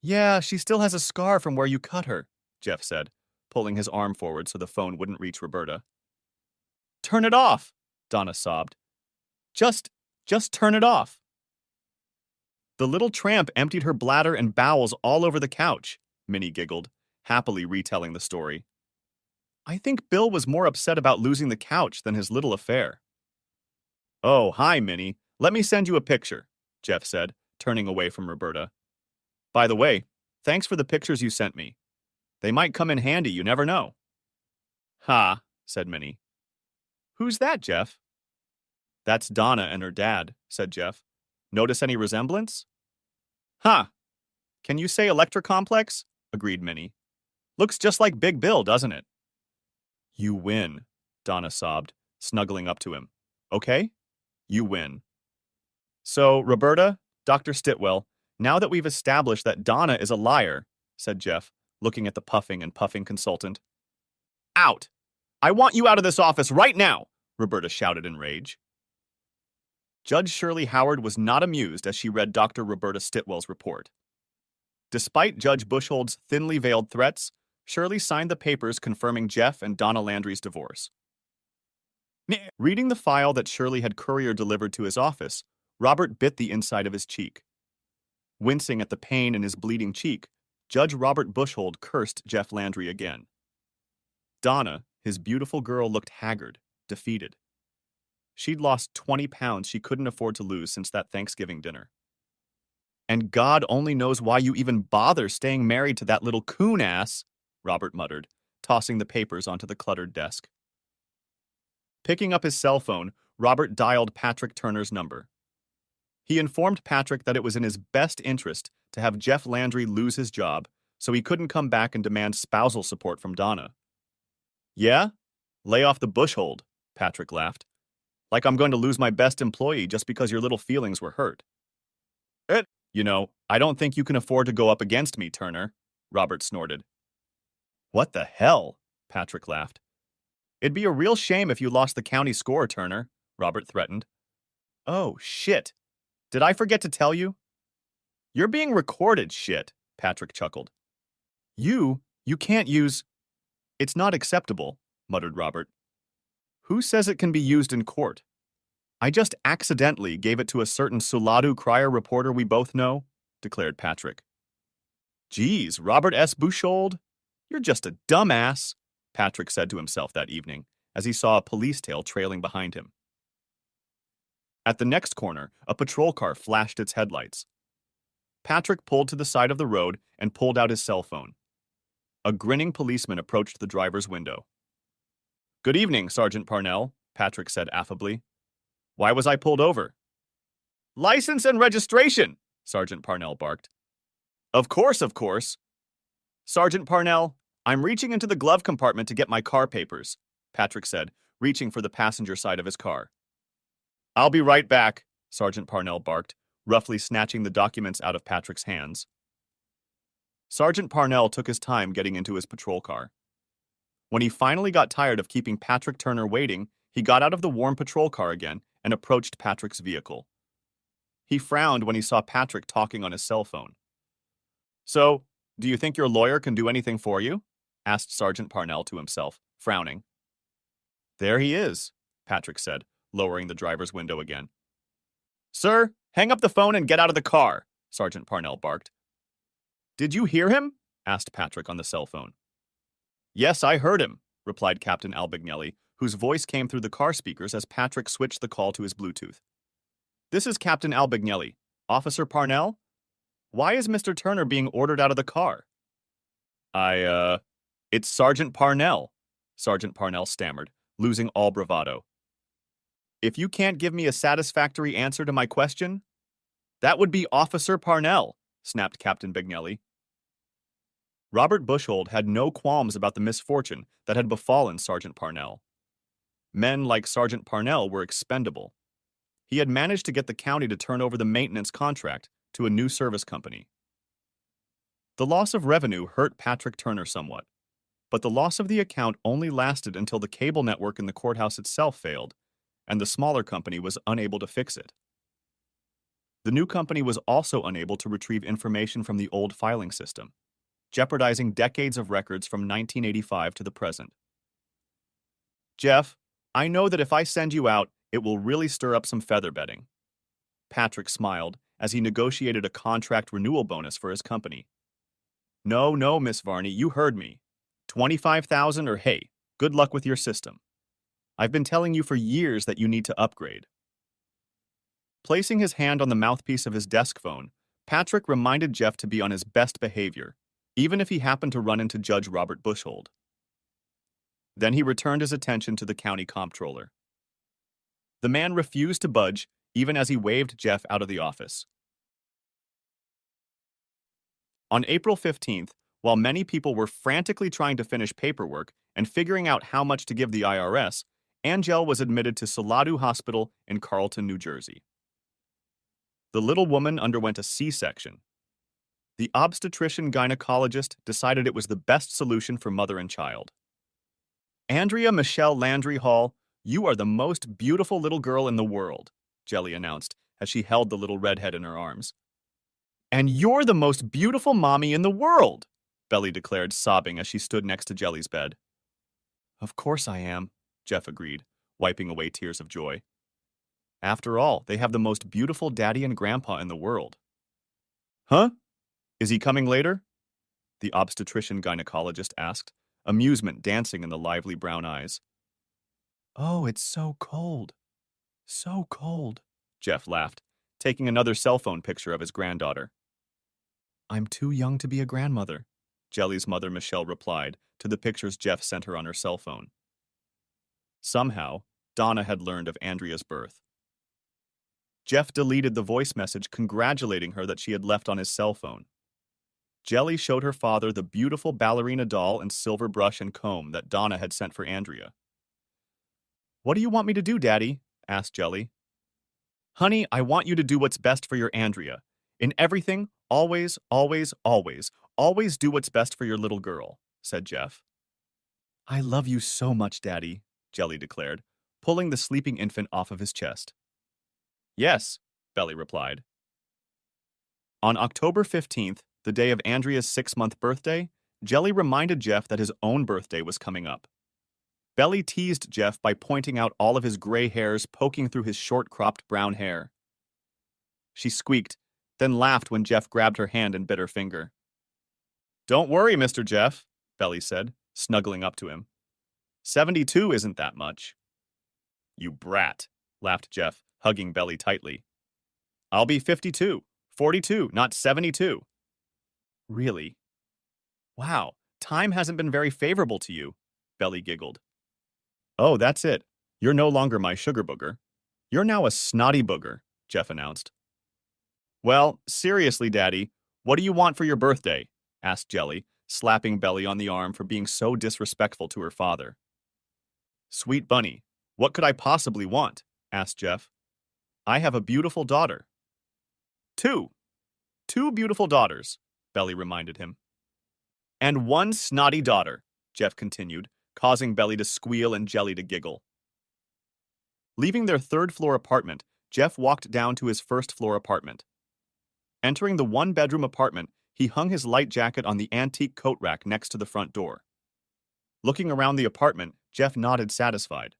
Yeah, she still has a scar from where you cut her, Jeff said, pulling his arm forward so the phone wouldn't reach Roberta. Turn it off, Donna sobbed. Just turn it off. The little tramp emptied her bladder and bowels all over the couch, Minnie giggled, happily retelling the story. I think Bill was more upset about losing the couch than his little affair. Oh, hi, Minnie. Let me send you a picture, Jeff said, turning away from Roberta. By the way, thanks for the pictures you sent me. They might come in handy, you never know. Ha, said Minnie. Who's that, Jeff? That's Donna and her dad, said Jeff. Notice any resemblance? Huh. Can you say electric complex? Agreed Minnie. Looks just like Big Bill, doesn't it? You win, Donna sobbed, snuggling up to him. Okay? You win. So, Roberta, Dr. Stitwell, now that we've established that Donna is a liar, said Jeff, looking at the puffing and puffing consultant. Out! I want you out of this office right now, Roberta shouted in rage. Judge Shirley Howard was not amused as she read Dr. Roberta Stitwell's report. Despite Judge Bushhold's thinly veiled threats, Shirley signed the papers confirming Jeff and Donna Landry's divorce. Reading the file that Shirley had courier delivered to his office, Robert bit the inside of his cheek. Wincing at the pain in his bleeding cheek, Judge Robert Bushhold cursed Jeff Landry again. Donna, his beautiful girl, looked haggard, defeated. She'd lost 20 pounds she couldn't afford to lose since that Thanksgiving dinner. And God only knows why you even bother staying married to that little coon-ass, Robert muttered, tossing the papers onto the cluttered desk. Picking up his cell phone, Robert dialed Patrick Turner's number. He informed Patrick that it was in his best interest to have Jeff Landry lose his job so he couldn't come back and demand spousal support from Donna. Yeah? Lay off the bushhold, Patrick laughed. Like I'm going to lose my best employee just because your little feelings were hurt. You know, I don't think you can afford to go up against me, Turner, Robert snorted. What the hell? Patrick laughed. It'd be a real shame if you lost the county score, Turner, Robert threatened. Oh, shit. Did I forget to tell you? You're being recorded, shit, Patrick chuckled. You can't use... It's not acceptable, muttered Robert. Who says it can be used in court? I just accidentally gave it to a certain Suladu Crier reporter we both know, declared Patrick. Geez, Robert S. Buchhold, you're just a dumbass, Patrick said to himself that evening as he saw a police tail trailing behind him. At the next corner, a patrol car flashed its headlights. Patrick pulled to the side of the road and pulled out his cell phone. A grinning policeman approached the driver's window. Good evening, Sergeant Parnell, Patrick said affably. Why was I pulled over? License and registration, Sergeant Parnell barked. Of course. Sergeant Parnell, I'm reaching into the glove compartment to get my car papers, Patrick said, reaching for the passenger side of his car. I'll be right back, Sergeant Parnell barked, roughly snatching the documents out of Patrick's hands. Sergeant Parnell took his time getting into his patrol car. When he finally got tired of keeping Patrick Turner waiting, he got out of the warm patrol car again and approached Patrick's vehicle. He frowned when he saw Patrick talking on his cell phone. So, do you think your lawyer can do anything for you? Asked Sergeant Parnell to himself, frowning. There he is, Patrick said, lowering the driver's window again. Sir, hang up the phone and get out of the car, Sergeant Parnell barked. Did you hear him? Asked Patrick on the cell phone. Yes, I heard him, replied Captain Albignelli, whose voice came through the car speakers as Patrick switched the call to his Bluetooth. This is Captain Albignelli. Officer Parnell? Why is Mr. Turner being ordered out of the car? It's Sergeant Parnell, Sergeant Parnell stammered, losing all bravado. If you can't give me a satisfactory answer to my question, that would be Officer Parnell, snapped Captain Bignelli. Robert Bushhold had no qualms about the misfortune that had befallen Sergeant Parnell. Men like Sergeant Parnell were expendable. He had managed to get the county to turn over the maintenance contract to a new service company. The loss of revenue hurt Patrick Turner somewhat, but the loss of the account only lasted until the cable network in the courthouse itself failed, and the smaller company was unable to fix it. The new company was also unable to retrieve information from the old filing system, jeopardizing decades of records from 1985 to the present. Jeff, I know that if I send you out, it will really stir up some feather bedding. Patrick smiled as he negotiated a contract renewal bonus for his company. No, no, Miss Varney, you heard me. 25,000 or hey, good luck with your system. I've been telling you for years that you need to upgrade. Placing his hand on the mouthpiece of his desk phone, Patrick reminded Jeff to be on his best behavior, even if he happened to run into Judge Robert Bushhold. Then he returned his attention to the county comptroller. The man refused to budge, even as he waved Jeff out of the office. On April 15th, while many people were frantically trying to finish paperwork and figuring out how much to give the IRS, Angel was admitted to Saladu Hospital in Carlton, New Jersey. The little woman underwent a C-section. The obstetrician-gynecologist decided it was the best solution for mother and child. Andrea Michelle Landry Hall, you are the most beautiful little girl in the world, Jelly announced as she held the little redhead in her arms. And you're the most beautiful mommy in the world, Belly declared, sobbing as she stood next to Jelly's bed. Of course I am, Jeff agreed, wiping away tears of joy. After all, they have the most beautiful daddy and grandpa in the world. Huh? Is he coming later? The obstetrician-gynecologist asked, amusement dancing in the lively brown eyes. Oh, it's so cold. So cold, Jeff laughed, taking another cell phone picture of his granddaughter. I'm too young to be a grandmother, Jelly's mother Michelle replied to the pictures Jeff sent her on her cell phone. Somehow, Donna had learned of Andrea's birth. Jeff deleted the voice message congratulating her that she had left on his cell phone. Jelly showed her father the beautiful ballerina doll and silver brush and comb that Donna had sent for Andrea. What do you want me to do, Daddy? Asked Jelly. Honey, I want you to do what's best for your Andrea. In everything, always, always, always, always do what's best for your little girl, said Jeff. I love you so much, Daddy, Jelly declared, pulling the sleeping infant off of his chest. Yes, Belly replied. On October 15th, the day of Andrea's 6-month birthday, Jelly reminded Jeff that his own birthday was coming up. Belly teased Jeff by pointing out all of his gray hairs poking through his short-cropped brown hair. She squeaked, then laughed when Jeff grabbed her hand and bit her finger. Don't worry, Mr. Jeff, Belly said, snuggling up to him. 72 isn't that much. You brat, laughed Jeff, hugging Belly tightly. I'll be 52, 42, not 72. Really? Wow, time hasn't been very favorable to you, Belly giggled. Oh, that's it. You're no longer my sugar booger. You're now a snotty booger, Jeff announced. Well, seriously, Daddy, what do you want for your birthday? Asked Jelly, slapping Belly on the arm for being so disrespectful to her father. Sweet bunny, what could I possibly want? Asked Jeff. I have a beautiful daughter. Two beautiful daughters, Belly reminded him. And one snotty daughter, Jeff continued, causing Belly to squeal and Jelly to giggle. Leaving their third-floor apartment, Jeff walked down to his first-floor apartment. Entering the one-bedroom apartment, he hung his light jacket on the antique coat rack next to the front door. Looking around the apartment, Jeff nodded satisfied.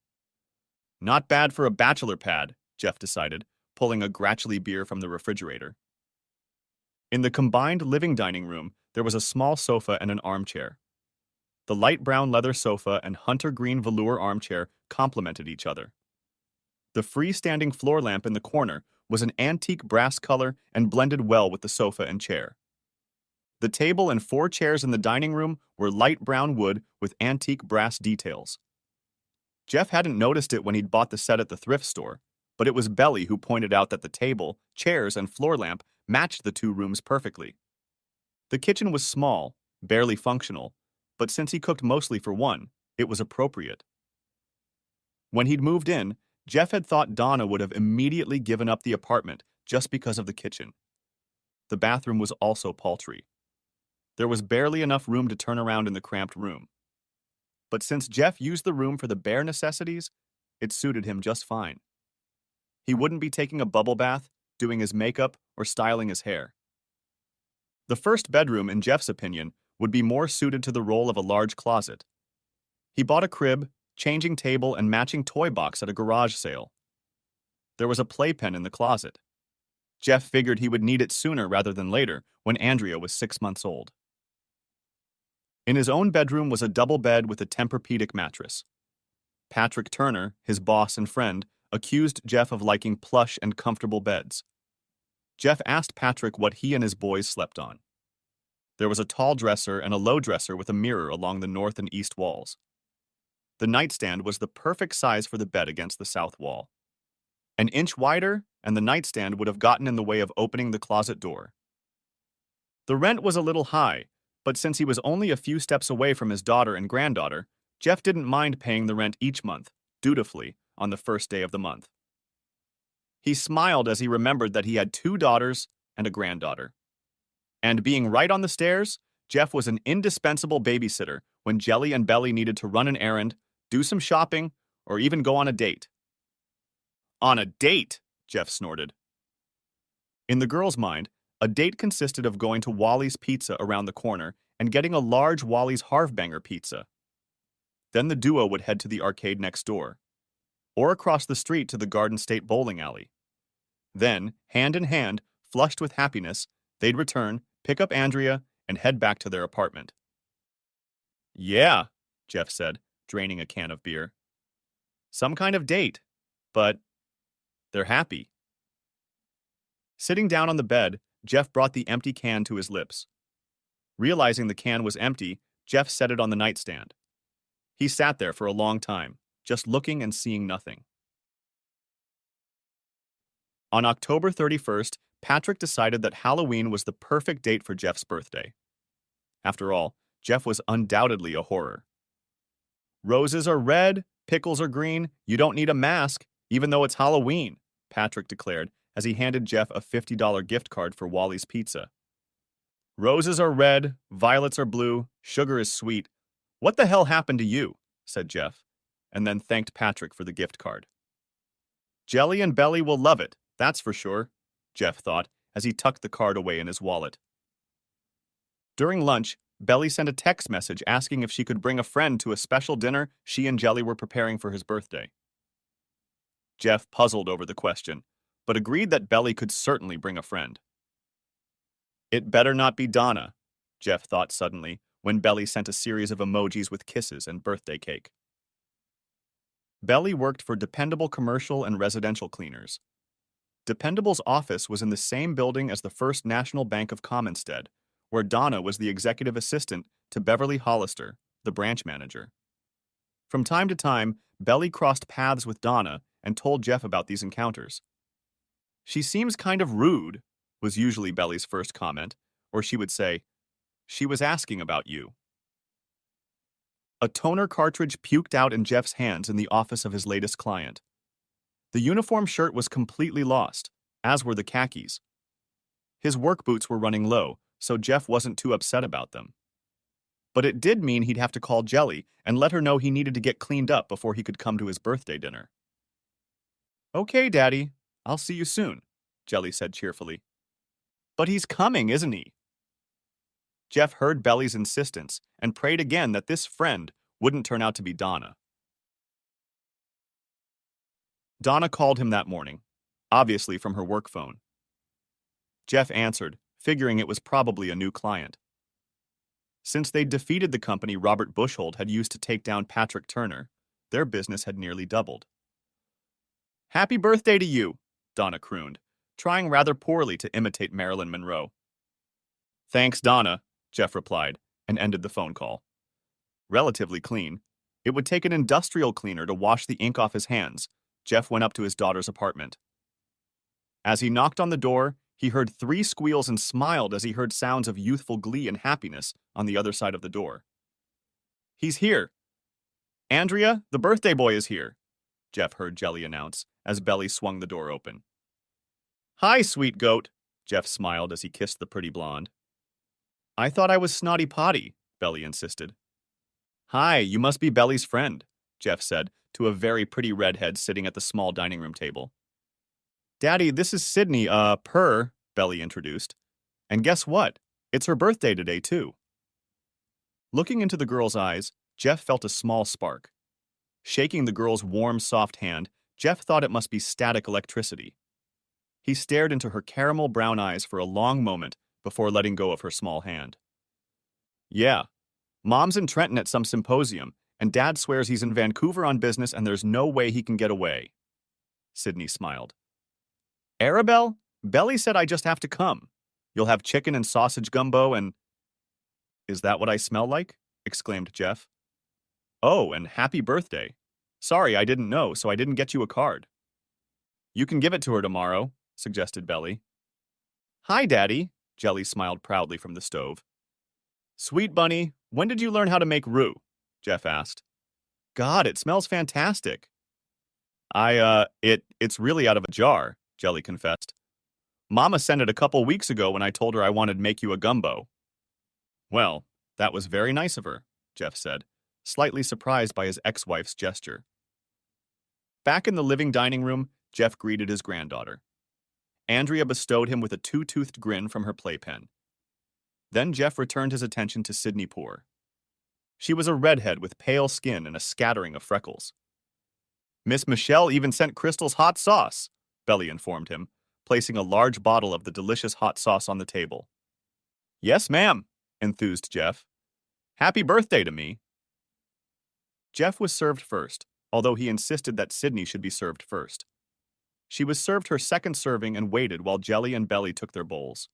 Not bad for a bachelor pad, Jeff decided, pulling a Gratchely beer from the refrigerator. In the combined living dining room, there was a small sofa and an armchair. The light brown leather sofa and hunter green velour armchair complemented each other. The freestanding floor lamp in the corner was an antique brass color and blended well with the sofa and chair. The table and 4 chairs in the dining room were light brown wood with antique brass details. Jeff hadn't noticed it when he'd bought the set at the thrift store, but it was Belly who pointed out that the table, chairs, and floor lamp matched the 2 rooms perfectly. The kitchen was small, barely functional, but since he cooked mostly for one, it was appropriate. When he'd moved in, Jeff had thought Donna would have immediately given up the apartment just because of the kitchen. The bathroom was also paltry. There was barely enough room to turn around in the cramped room. But since Jeff used the room for the bare necessities, it suited him just fine. He wouldn't be taking a bubble bath, doing his makeup, or styling his hair. The first bedroom, in Jeff's opinion, would be more suited to the role of a large closet. He bought a crib, changing table, and matching toy box at a garage sale. There was a playpen in the closet. Jeff figured he would need it sooner rather than later, when Andrea was 6 months old. In his own bedroom was a double bed with a Tempur-Pedic mattress. Patrick Turner, his boss and friend, accused Jeff of liking plush and comfortable beds. Jeff asked Patrick what he and his boys slept on. There was a tall dresser and a low dresser with a mirror along the north and east walls. The nightstand was the perfect size for the bed against the south wall. An inch wider, and the nightstand would have gotten in the way of opening the closet door. The rent was a little high, but since he was only a few steps away from his daughter and granddaughter, Jeff didn't mind paying the rent each month, dutifully, on the first day of the month. He smiled as he remembered that he had 2 daughters and a granddaughter. And being right on the stairs, Jeff was an indispensable babysitter when Jelly and Belly needed to run an errand, do some shopping, or even go on a date. On a date, Jeff snorted. In the girl's mind, a date consisted of going to Wally's Pizza around the corner and getting a large Wally's Harvbanger pizza. Then the duo would head to the arcade next door, or across the street to the Garden State bowling alley. Then, hand in hand, flushed with happiness, they'd return, pick up Andrea, and head back to their apartment. Yeah, Jeff said, draining a can of beer. Some kind of date, but they're happy. Sitting down on the bed, Jeff brought the empty can to his lips. Realizing the can was empty, Jeff set it on the nightstand. He sat there for a long time, just looking and seeing nothing. On October 31st, Patrick decided that Halloween was the perfect date for Jeff's birthday. After all, Jeff was undoubtedly a horror. Roses are red, pickles are green, you don't need a mask, even though it's Halloween, Patrick declared as he handed Jeff a $50 gift card for Wally's Pizza. Roses are red, violets are blue, sugar is sweet. What the hell happened to you? Said Jeff, and then thanked Patrick for the gift card. Jelly and Belly will love it, that's for sure, Jeff thought as he tucked the card away in his wallet. During lunch, Belly sent a text message asking if she could bring a friend to a special dinner she and Jelly were preparing for his birthday. Jeff puzzled over the question, but agreed that Belly could certainly bring a friend. It better not be Donna, Jeff thought suddenly, when Belly sent a series of emojis with kisses and birthday cake. Belly worked for Dependable Commercial and Residential Cleaners. Dependable's office was in the same building as the First National Bank of Commonstead, where Donna was the executive assistant to Beverly Hollister, the branch manager. From time to time, Belly crossed paths with Donna and told Jeff about these encounters. She seems kind of rude, was usually Belly's first comment, or she would say, she was asking about you. A toner cartridge puked out in Jeff's hands in the office of his latest client. The uniform shirt was completely lost, as were the khakis. His work boots were running low, so Jeff wasn't too upset about them. But it did mean he'd have to call Jelly and let her know he needed to get cleaned up before he could come to his birthday dinner. Okay, Daddy, I'll see you soon, Jelly said cheerfully. But he's coming, isn't he? Jeff heard Belly's insistence and prayed again that this friend wouldn't turn out to be Donna. Donna called him that morning, obviously from her work phone. Jeff answered, figuring it was probably a new client. Since they'd defeated the company Robert Buchholz had used to take down Patrick Turner, their business had nearly doubled. Happy birthday to you, Donna crooned, trying rather poorly to imitate Marilyn Monroe. Thanks, Donna, Jeff replied, and ended the phone call. Relatively clean, it would take an industrial cleaner to wash the ink off his hands. Jeff went up to his daughter's apartment. As he knocked on the door, he heard 3 squeals and smiled as he heard sounds of youthful glee and happiness on the other side of the door. He's here. Andrea, the birthday boy is here, Jeff heard Jelly announce as Belly swung the door open. Hi, sweet goat, Jeff smiled as he kissed the pretty blonde. I thought I was Snotty Potty, Belly insisted. Hi, you must be Belly's friend, Jeff said to a very pretty redhead sitting at the small dining room table. Daddy, this is Sydney, Belly introduced. And guess what? It's her birthday today, too. Looking into the girl's eyes, Jeff felt a small spark. Shaking the girl's warm, soft hand, Jeff thought it must be static electricity. He stared into her caramel brown eyes for a long moment before letting go of her small hand. Yeah, Mom's in Trenton at some symposium, and Dad swears he's in Vancouver on business and there's no way he can get away. Sydney smiled. Arabelle? Belly said I just have to come. You'll have chicken and sausage gumbo and... Is that what I smell like? Exclaimed Jeff. Oh, and happy birthday. Sorry, I didn't know, so I didn't get you a card. You can give it to her tomorrow, suggested Belly. Hi, Daddy, Jelly smiled proudly from the stove. Sweet Bunny, when did you learn how to make roux? Jeff asked. God, it smells fantastic. It's really out of a jar, Jelly confessed. Mama sent it a couple weeks ago when I told her I wanted to make you a gumbo. Well, that was very nice of her, Jeff said, slightly surprised by his ex-wife's gesture. Back in the living dining room, Jeff greeted his granddaughter. Andrea bestowed him with a two-toothed grin from her playpen. Then Jeff returned his attention to Sydney Poore. She was a redhead with pale skin and a scattering of freckles. Miss Michelle even sent Crystal's hot sauce, Belly informed him, placing a large bottle of the delicious hot sauce on the table. Yes, ma'am, enthused Jeff. Happy birthday to me. Jeff was served first, although he insisted that Sydney should be served first. She was served her second serving and waited while Jelly and Belly took their bowls.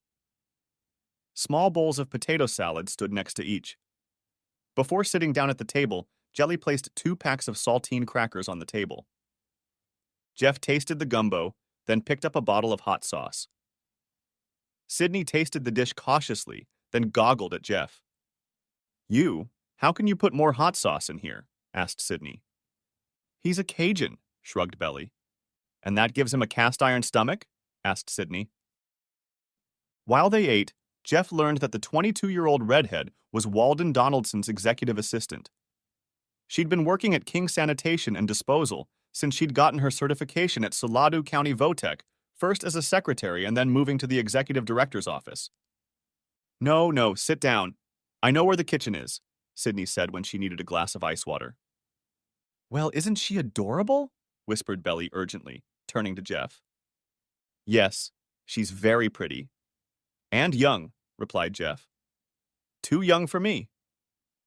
Small bowls of potato salad stood next to each. Before sitting down at the table, Jelly placed 2 packs of saltine crackers on the table. Jeff tasted the gumbo, then picked up a bottle of hot sauce. Sydney tasted the dish cautiously, then goggled at Jeff. How can you put more hot sauce in here? Asked Sydney. He's a Cajun, shrugged Belly. And that gives him a cast-iron stomach? Asked Sydney. While they ate, Jeff learned that the 22-year-old redhead was Walden Donaldson's executive assistant. She'd been working at King Sanitation and Disposal since she'd gotten her certification at Salado County Votech, first as a secretary and then moving to the executive director's office. No, sit down. I know where the kitchen is, Sydney said when she needed a glass of ice water. Well, isn't she adorable? Whispered Belly urgently, turning to Jeff. Yes, she's very pretty. And young, replied Jeff. Too young for me.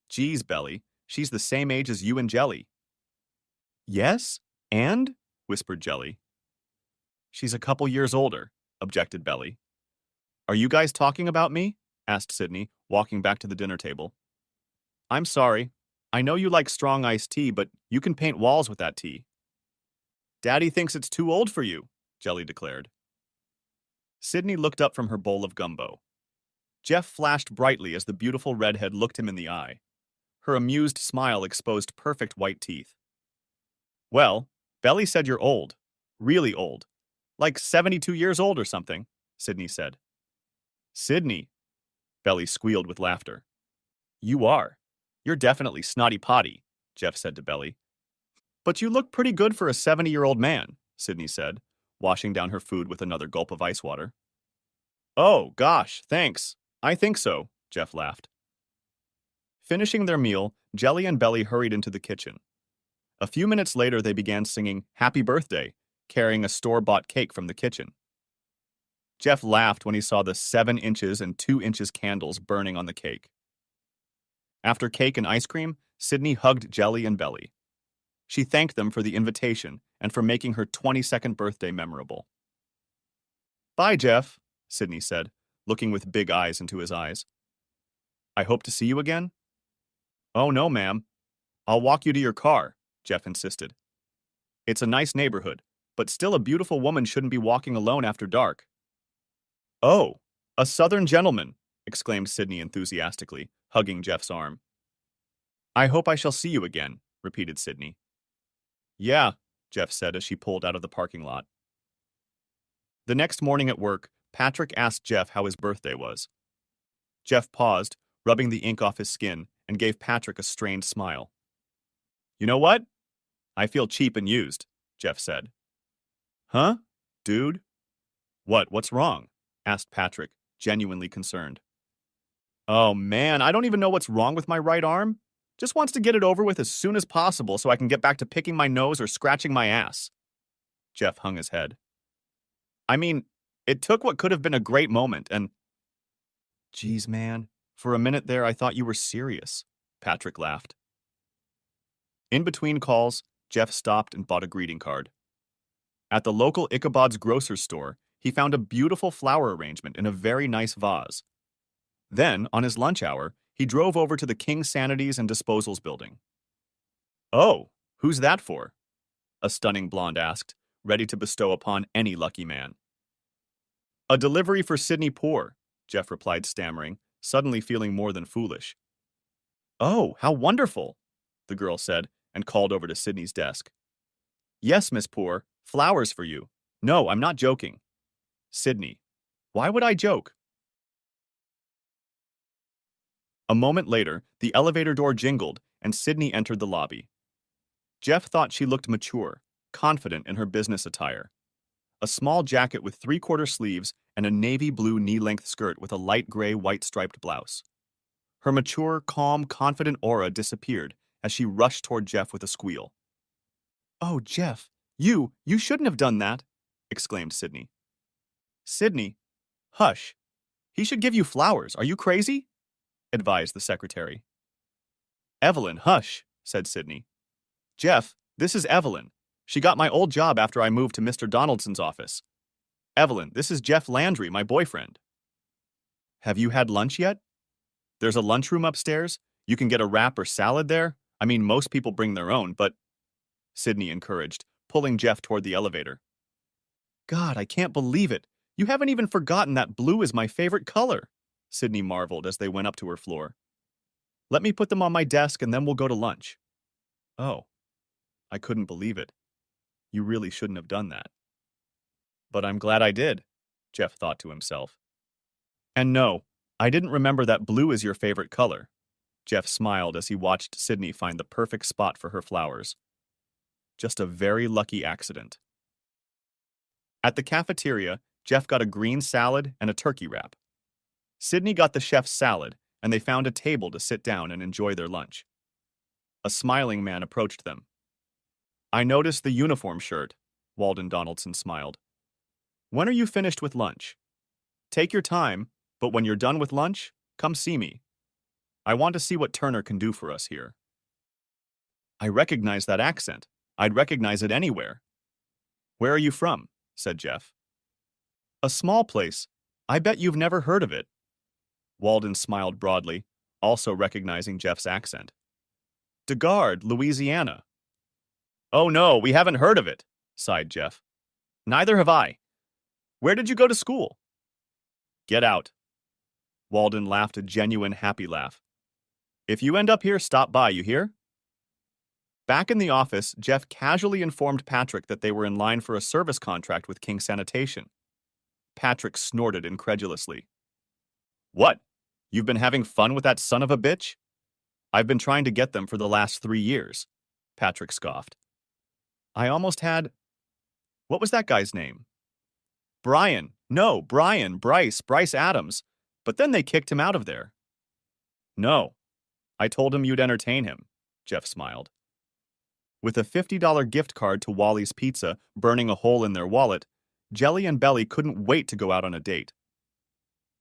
Geez, Belly, she's the same age as you and Jelly. Yes? And? Whispered Jelly. She's a couple years older, objected Belly. Are you guys talking about me? Asked Sydney, walking back to the dinner table. I'm sorry. I know you like strong iced tea, but you can paint walls with that tea. Daddy thinks it's too old for you, Jelly declared. Sydney looked up from her bowl of gumbo. Jeff flashed brightly as the beautiful redhead looked him in the eye. Her amused smile exposed perfect white teeth. Well, Belly said you're old. Really old. Like 72 years old or something, Sydney said. Sydney, Belly squealed with laughter. You are. You're definitely snotty potty, Jeff said to Belly. But you look pretty good for a 70-year-old man, Sydney said, washing down her food with another gulp of ice water. Oh, gosh, thanks. I think so, Jeff laughed. Finishing their meal, Jelly and Belly hurried into the kitchen. A few minutes later, they began singing Happy Birthday, carrying a store-bought cake from the kitchen. Jeff laughed when he saw the 7 inches and 2 inches candles burning on the cake. After cake and ice cream, Sydney hugged Jelly and Belly. She thanked them for the invitation and for making her 22nd birthday memorable. Bye, Jeff, Sydney said, looking with big eyes into his eyes. I hope to see you again? Oh, no, ma'am. I'll walk you to your car, Jeff insisted. It's a nice neighborhood, but still a beautiful woman shouldn't be walking alone after dark. Oh, a southern gentleman, exclaimed Sydney enthusiastically, hugging Jeff's arm. I hope I shall see you again, repeated Sydney. Yeah, Jeff said as she pulled out of the parking lot. The next morning at work, Patrick asked Jeff how his birthday was. Jeff paused, rubbing the ink off his skin, and gave Patrick a strained smile. You know what? I feel cheap and used, Jeff said. Huh? Dude? What's wrong? Asked Patrick, genuinely concerned. Oh man, I don't even know what's wrong with my right arm. Just wants to get it over with as soon as possible so I can get back to picking my nose or scratching my ass. Jeff hung his head. I mean, it took what could have been a great moment and. Geez, man. For a minute there, I thought you were serious. Patrick laughed. In between calls, Jeff stopped and bought a greeting card. At the local Ichabod's grocery store, he found a beautiful flower arrangement in a very nice vase. Then, on his lunch hour, he drove over to the King Sanities and Disposals building. Oh, who's that for? A stunning blonde asked, ready to bestow upon any lucky man. A delivery for Sidney Poor, Jeff replied, stammering, suddenly feeling more than foolish. Oh, how wonderful, the girl said, and called over to Sidney's desk. Yes, Miss Poor, flowers for you. No, I'm not joking. Sidney, why would I joke? A moment later, the elevator door jingled, and Sidney entered the lobby. Jeff thought she looked mature, confident in her business attire. A small jacket with three-quarter sleeves and a navy blue knee-length skirt with a light gray white striped blouse. Her mature, calm, confident aura disappeared as she rushed toward Jeff with a squeal. Oh, Jeff, you shouldn't have done that, exclaimed Sidney. Sidney, hush. He should give you flowers. Are you crazy? Advised the secretary. Evelyn, hush, said Sidney. Jeff, this is Evelyn. She got my old job after I moved to Mr. Donaldson's office. Evelyn, this is Jeff Landry, my boyfriend. Have you had lunch yet? There's a lunchroom upstairs. You can get a wrap or salad there. I mean, most people bring their own, but... Sidney encouraged, pulling Jeff toward the elevator. God, I can't believe it. You haven't even forgotten that blue is my favorite color, Sidney marveled as they went up to her floor. Let me put them on my desk and then we'll go to lunch. Oh, I couldn't believe it. You really shouldn't have done that. But I'm glad I did, Jeff thought to himself. And no, I didn't remember that blue is your favorite color. Jeff smiled as he watched Sidney find the perfect spot for her flowers. Just a very lucky accident. At the cafeteria, Jeff got a green salad and a turkey wrap. Sidney got the chef's salad, and they found a table to sit down and enjoy their lunch. A smiling man approached them. I noticed the uniform shirt, Walden Donaldson smiled. When are you finished with lunch? Take your time, but when you're done with lunch, come see me. I want to see what Turner can do for us here. I recognize that accent. I'd recognize it anywhere. Where are you from? Said Jeff. A small place. I bet you've never heard of it. Walden smiled broadly, also recognizing Jeff's accent. DeGard, Louisiana. Oh no, we haven't heard of it, sighed Jeff. Neither have I. Where did you go to school? Get out. Walden laughed a genuine happy laugh. If you end up here, stop by, you hear? Back in the office, Jeff casually informed Patrick that they were in line for a service contract with King Sanitation. Patrick snorted incredulously. What? You've been having fun with that son of a bitch? I've been trying to get them for the last 3 years, Patrick scoffed. I almost had... What was that guy's name? Brian. No, Bryce Adams. But then they kicked him out of there. No. I told him you'd entertain him, Jeff smiled. With a $50 gift card to Wally's Pizza burning a hole in their wallet, Jelly and Belly couldn't wait to go out on a date.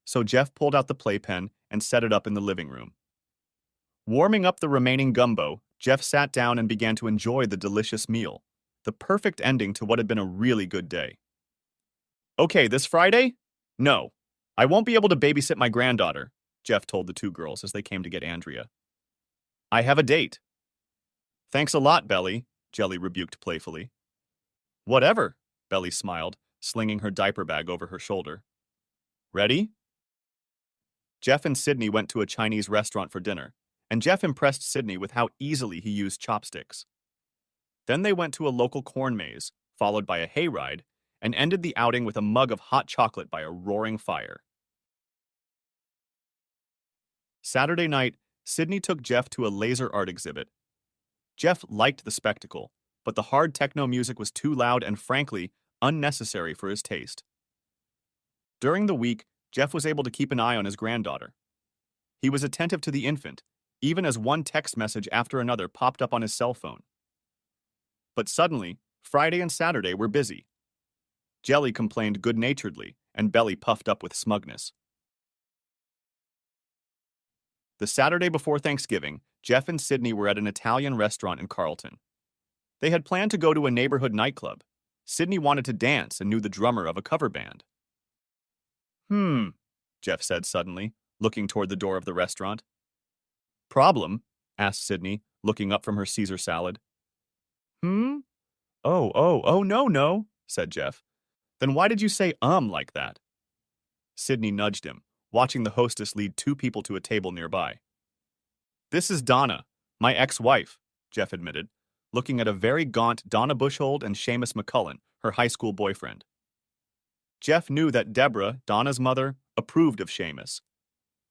So Jeff pulled out the playpen and set it up in the living room. Warming up the remaining gumbo, Jeff sat down and began to enjoy the delicious meal, the perfect ending to what had been a really good day. Okay, this Friday? No, I won't be able to babysit my granddaughter, Jeff told the two girls as they came to get Andrea. I have a date. Thanks a lot, Belly, Jelly rebuked playfully. Whatever, Belly smiled, slinging her diaper bag over her shoulder. Ready? Jeff and Sidney went to a Chinese restaurant for dinner, and Jeff impressed Sidney with how easily he used chopsticks. Then they went to a local corn maze, followed by a hayride, and ended the outing with a mug of hot chocolate by a roaring fire. Saturday night, Sidney took Jeff to a laser art exhibit. Jeff liked the spectacle, but the hard techno music was too loud and, frankly, unnecessary for his taste. During the week, Jeff was able to keep an eye on his granddaughter. He was attentive to the infant, even as one text message after another popped up on his cell phone. But suddenly, Friday and Saturday were busy. Jelly complained good-naturedly, and Belly puffed up with smugness. The Saturday before Thanksgiving, Jeff and Sydney were at an Italian restaurant in Carlton. They had planned to go to a neighborhood nightclub. Sydney wanted to dance and knew the drummer of a cover band. Jeff said suddenly, looking toward the door of the restaurant. Problem? Asked Sydney, looking up from her Caesar salad. Oh, no, said Jeff. Then why did you say like that? Sydney nudged him, watching the hostess lead two people to a table nearby. This is Donna, my ex-wife, Jeff admitted, looking at a very gaunt Donna Bushhold and Seamus McCullen, her high school boyfriend. Jeff knew that Deborah, Donna's mother, approved of Seamus.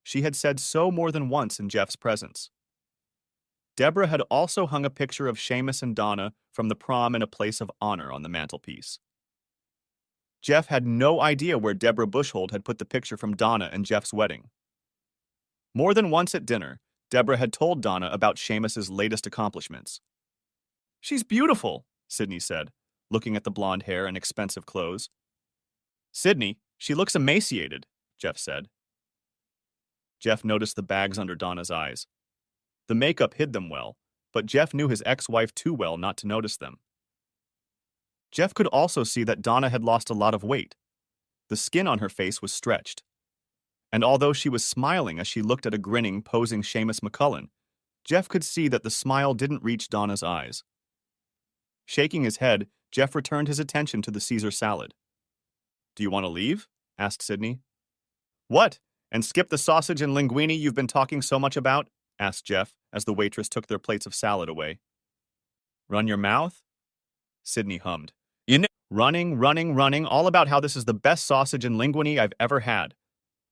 She had said so more than once in Jeff's presence. Deborah had also hung a picture of Seamus and Donna from the prom in a place of honor on the mantelpiece. Jeff had no idea where Deborah Bushhold had put the picture from Donna and Jeff's wedding. More than once at dinner, Deborah had told Donna about Seamus's latest accomplishments. She's beautiful, Sydney said, looking at the blonde hair and expensive clothes. Sydney, she looks emaciated, Jeff said. Jeff noticed the bags under Donna's eyes. The makeup hid them well, but Jeff knew his ex-wife too well not to notice them. Jeff could also see that Donna had lost a lot of weight. The skin on her face was stretched. And although she was smiling as she looked at a grinning, posing Seamus McCullen, Jeff could see that the smile didn't reach Donna's eyes. Shaking his head, Jeff returned his attention to the Caesar salad. Do you want to leave? Asked Sydney. What? And skip the sausage and linguine you've been talking so much about? Asked Jeff, as the waitress took their plates of salad away. Run your mouth? Sydney hummed. Running, all about how this is the best sausage and linguine I've ever had.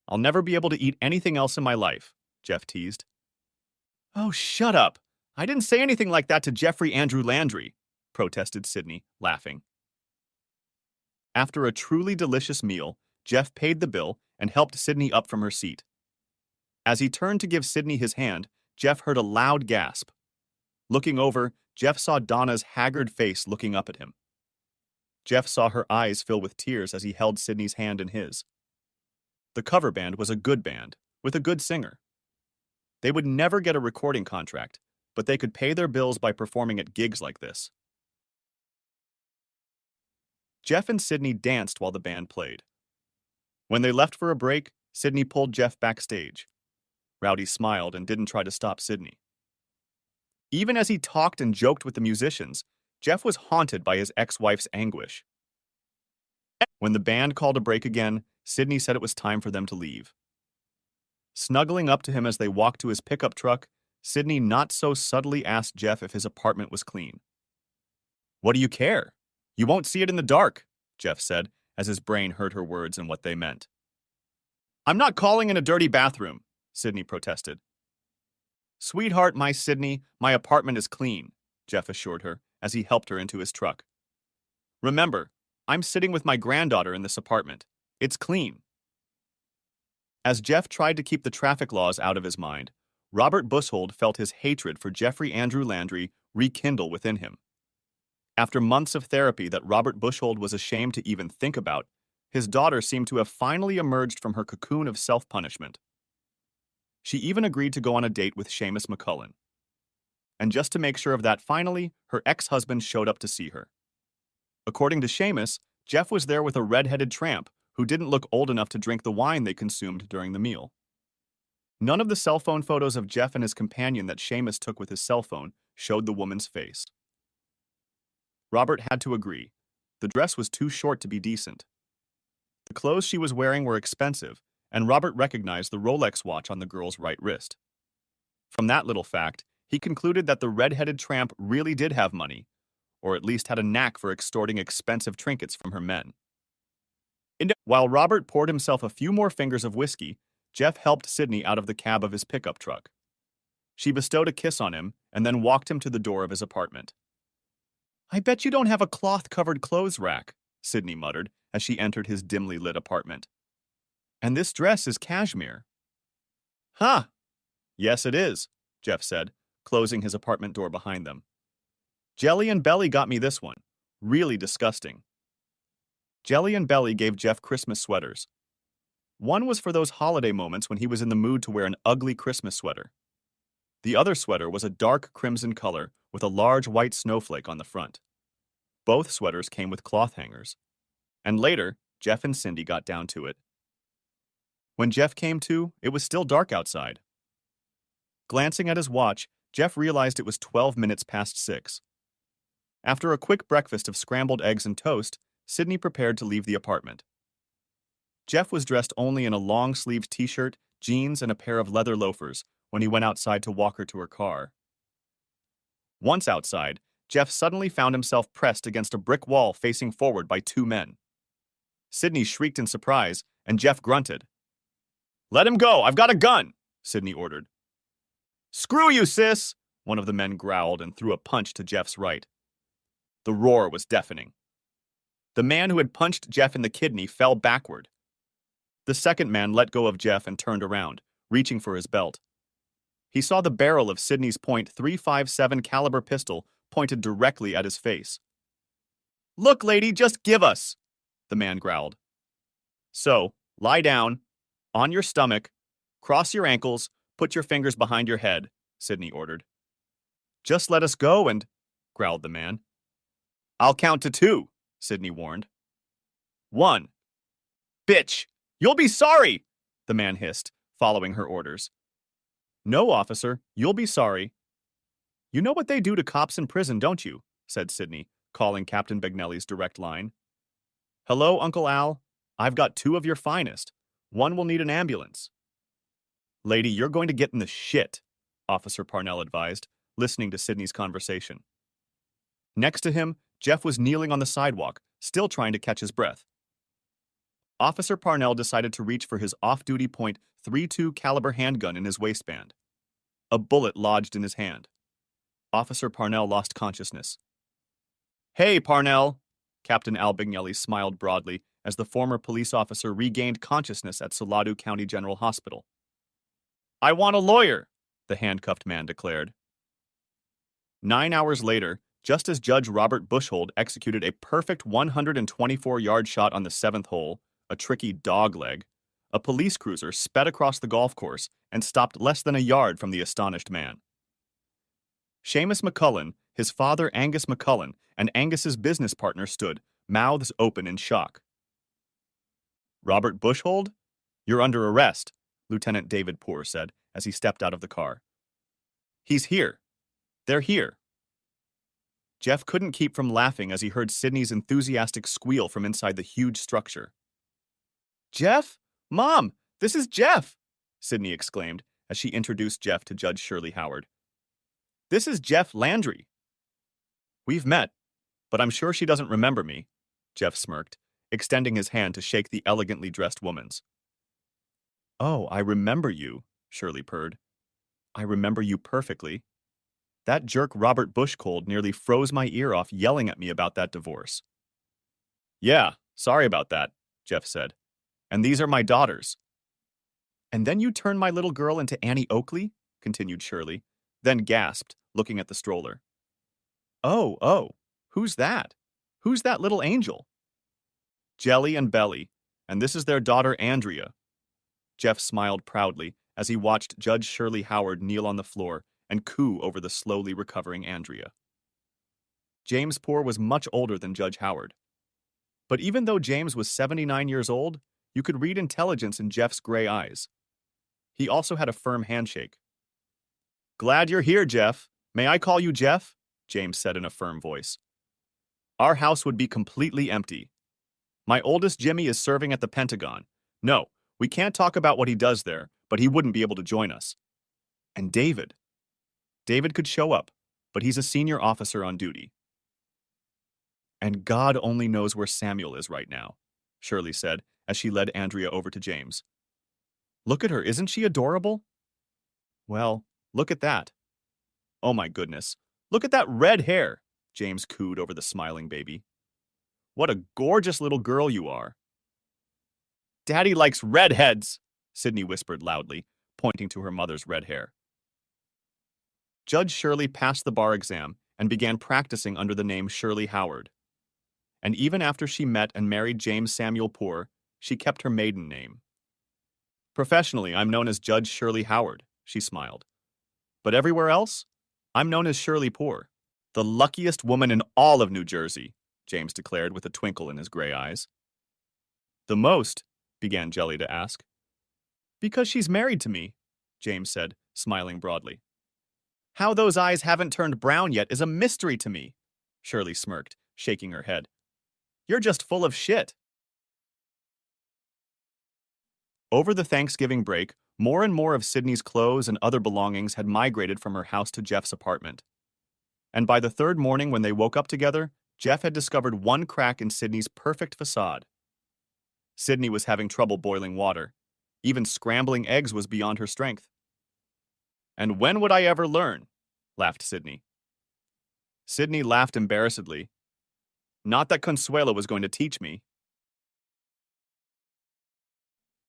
I'll never be able to eat anything else in my life, Jeff teased. Oh, shut up. I didn't say anything like that to Jeffrey Andrew Landry, protested Sydney, laughing. After a truly delicious meal, Jeff paid the bill and helped Sydney up from her seat. As he turned to give Sydney his hand, Jeff heard a loud gasp. Looking over, Jeff saw Donna's haggard face looking up at him. Jeff saw her eyes fill with tears as he held Sydney's hand in his. The cover band was a good band, with a good singer. They would never get a recording contract, but they could pay their bills by performing at gigs like this. Jeff and Sydney danced while the band played. When they left for a break, Sydney pulled Jeff backstage. Rowdy smiled and didn't try to stop Sydney. Even as he talked and joked with the musicians, Jeff was haunted by his ex-wife's anguish. When the band called a break again, Sydney said it was time for them to leave. Snuggling up to him as they walked to his pickup truck, Sydney not so subtly asked Jeff if his apartment was clean. What do you care? You won't see it in the dark, Jeff said, as his brain heard her words and what they meant. I'm not calling in a dirty bathroom, Sydney protested. Sweetheart, my Sydney, my apartment is clean, Jeff assured her as he helped her into his truck. Remember, I'm sitting with my granddaughter in this apartment. It's clean. As Jeff tried to keep the traffic laws out of his mind, Robert Bushhold felt his hatred for Jeffrey Andrew Landry rekindle within him. After months of therapy that Robert Bushhold was ashamed to even think about, his daughter seemed to have finally emerged from her cocoon of self-punishment. She even agreed to go on a date with Seamus McCullen. And just to make sure of that finally, her ex-husband showed up to see her. According to Seamus, Jeff was there with a red-headed tramp who didn't look old enough to drink the wine they consumed during the meal. None of the cell phone photos of Jeff and his companion that Seamus took with his cell phone showed the woman's face. Robert had to agree. The dress was too short to be decent. The clothes she was wearing were expensive, and Robert recognized the Rolex watch on the girl's right wrist. From that little fact, he concluded that the red-headed tramp really did have money, or at least had a knack for extorting expensive trinkets from her men. While Robert poured himself a few more fingers of whiskey, Jeff helped Sydney out of the cab of his pickup truck. She bestowed a kiss on him and then walked him to the door of his apartment. I bet you don't have a cloth-covered clothes rack, Sydney muttered as she entered his dimly lit apartment. And this dress is cashmere. Huh. Yes, it is, Jeff said, closing his apartment door behind them. Jelly and Belly got me this one. Really disgusting. Jelly and Belly gave Jeff Christmas sweaters. One was for those holiday moments when he was in the mood to wear an ugly Christmas sweater. The other sweater was a dark crimson color with a large white snowflake on the front. Both sweaters came with cloth hangers. And later, Jeff and Cindy got down to it. When Jeff came to, it was still dark outside. Glancing at his watch, Jeff realized it was 12 minutes past 6. After a quick breakfast of scrambled eggs and toast, Sydney prepared to leave the apartment. Jeff was dressed only in a long-sleeved t-shirt, jeans, and a pair of leather loafers when he went outside to walk her to her car. Once outside, Jeff suddenly found himself pressed against a brick wall facing forward by two men. Sydney shrieked in surprise, and Jeff grunted. "Let him go! I've got a gun!" Sydney ordered. "Screw you, sis!" one of the men growled and threw a punch to Jeff's right. The roar was deafening. The man who had punched Jeff in the kidney fell backward. The second man let go of Jeff and turned around, reaching for his belt. He saw the barrel of Sydney's .357 caliber pistol pointed directly at his face. "Look, lady, just give us!" the man growled. "So, lie down, on your stomach, cross your ankles, put your fingers behind your head," Sydney ordered. "Just let us go and," growled the man. "I'll count to 2, Sydney warned. 1. "Bitch! You'll be sorry!" the man hissed, following her orders. "No, officer, you'll be sorry." "You know what they do to cops in prison, don't you?" said Sydney, calling Captain Bagnelli's direct line. "Hello, Uncle Al. I've got 2 of your finest. One will need an ambulance." "Lady, you're going to get in the shit," Officer Parnell advised, listening to Sydney's conversation. Next to him, Jeff was kneeling on the sidewalk, still trying to catch his breath. Officer Parnell decided to reach for his off-duty .32 caliber handgun in his waistband. A bullet lodged in his hand. Officer Parnell lost consciousness. "Hey, Parnell!" Captain Al Bagnelli smiled broadly as the former police officer regained consciousness at Salado County General Hospital. "I want a lawyer," the handcuffed man declared. 9 hours later, just as Judge Robert Bushhold executed a perfect 124-yard shot on the 7th hole, a tricky dogleg, a police cruiser sped across the golf course and stopped less than a yard from the astonished man. Seamus McCullen, his father Angus McCullen, and Angus's business partner stood, mouths open in shock. "Robert Bushhold? You're under arrest," Lieutenant David Poore said as he stepped out of the car. "He's here. They're here." Jeff couldn't keep from laughing as he heard Sydney's enthusiastic squeal from inside the huge structure. "Jeff? Mom, this is Jeff!" Sydney exclaimed as she introduced Jeff to Judge Shirley Howard. "This is Jeff Landry." "We've met, but I'm sure she doesn't remember me," Jeff smirked, extending his hand to shake the elegantly dressed woman's. "Oh, I remember you," Shirley purred. "I remember you perfectly. That jerk Robert Bushhold nearly froze my ear off yelling at me about that divorce." "Yeah, sorry about that," Jeff said. "And these are my daughters." "And then you turned my little girl into Annie Oakley?" continued Shirley, then gasped, looking at the stroller. Oh, who's that? Who's that little angel?" "Jelly and Belly, and this is their daughter Andrea." Jeff smiled proudly as he watched Judge Shirley Howard kneel on the floor and coo over the slowly recovering Andrea. James Poore was much older than Judge Howard. But even though James was 79 years old, you could read intelligence in Jeff's gray eyes. He also had a firm handshake. "Glad you're here, Jeff. May I call you Jeff?" James said in a firm voice. "Our house would be completely empty. My oldest Jimmy is serving at the Pentagon. No, we can't talk about what he does there, but he wouldn't be able to join us. And David. David could show up, but he's a senior officer on duty. And God only knows where Samuel is right now," Shirley said as she led Andrea over to James. "Look at her, isn't she adorable?" "Well, look at that." "Oh my goodness, look at that red hair," James cooed over the smiling baby. "What a gorgeous little girl you are." Daddy likes redheads, Sydney whispered loudly, pointing to her mother's red hair. Judge Shirley passed the bar exam and began practicing under the name Shirley Howard. And even after she met and married James Samuel Poor, she kept her maiden name. Professionally, I'm known as Judge Shirley Howard, she smiled. But everywhere else, I'm known as Shirley Poor. The luckiest woman in all of New Jersey, James declared with a twinkle in his gray eyes. The most, began Jelly to ask. Because she's married to me, James said, smiling broadly. How those eyes haven't turned brown yet is a mystery to me, Shirley smirked, shaking her head. You're just full of shit. Over the Thanksgiving break, more and more of Sydney's clothes and other belongings had migrated from her house to Jeff's apartment. And by the third morning when they woke up together, Jeff had discovered one crack in Sydney's perfect facade. Sydney was having trouble boiling water. Even scrambling eggs was beyond her strength. And when would I ever learn? Laughed Sydney. Sydney laughed embarrassedly. Not that Consuelo was going to teach me.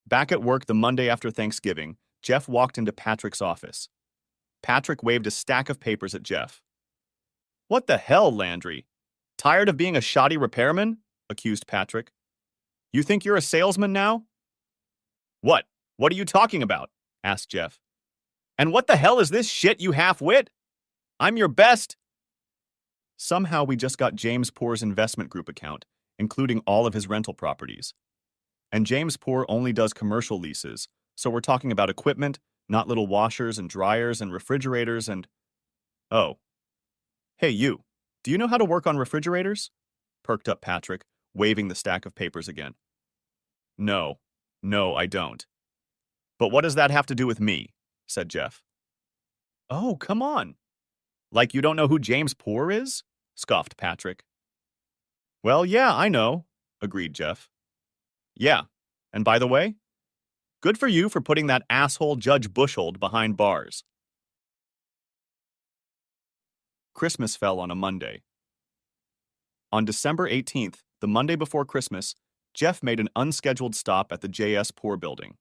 Back at work the Monday after Thanksgiving, Jeff walked into Patrick's office. Patrick waved a stack of papers at Jeff. What the hell, Landry? Tired of being a shoddy repairman? Accused Patrick. You think you're a salesman now? What? What are you talking about? Asked Jeff. And what the hell is this shit, you half-wit? I'm your best. Somehow we just got James Poor's investment group account, including all of his rental properties. And James Poor only does commercial leases, so we're talking about equipment, not little washers and dryers and refrigerators and... Oh. Hey, you. Do you know how to work on refrigerators? Perked up Patrick, waving the stack of papers again. No, I don't. But what does that have to do with me? Said Jeff. Oh, come on. Like you don't know who James Poor is? Scoffed Patrick. Well, yeah, I know, agreed Jeff. Yeah, and by the way, good for you for putting that asshole Judge Bushhold behind bars. Christmas fell on a Monday. On December 18th, the Monday before Christmas, Jeff made an unscheduled stop at the J.S. Poor building.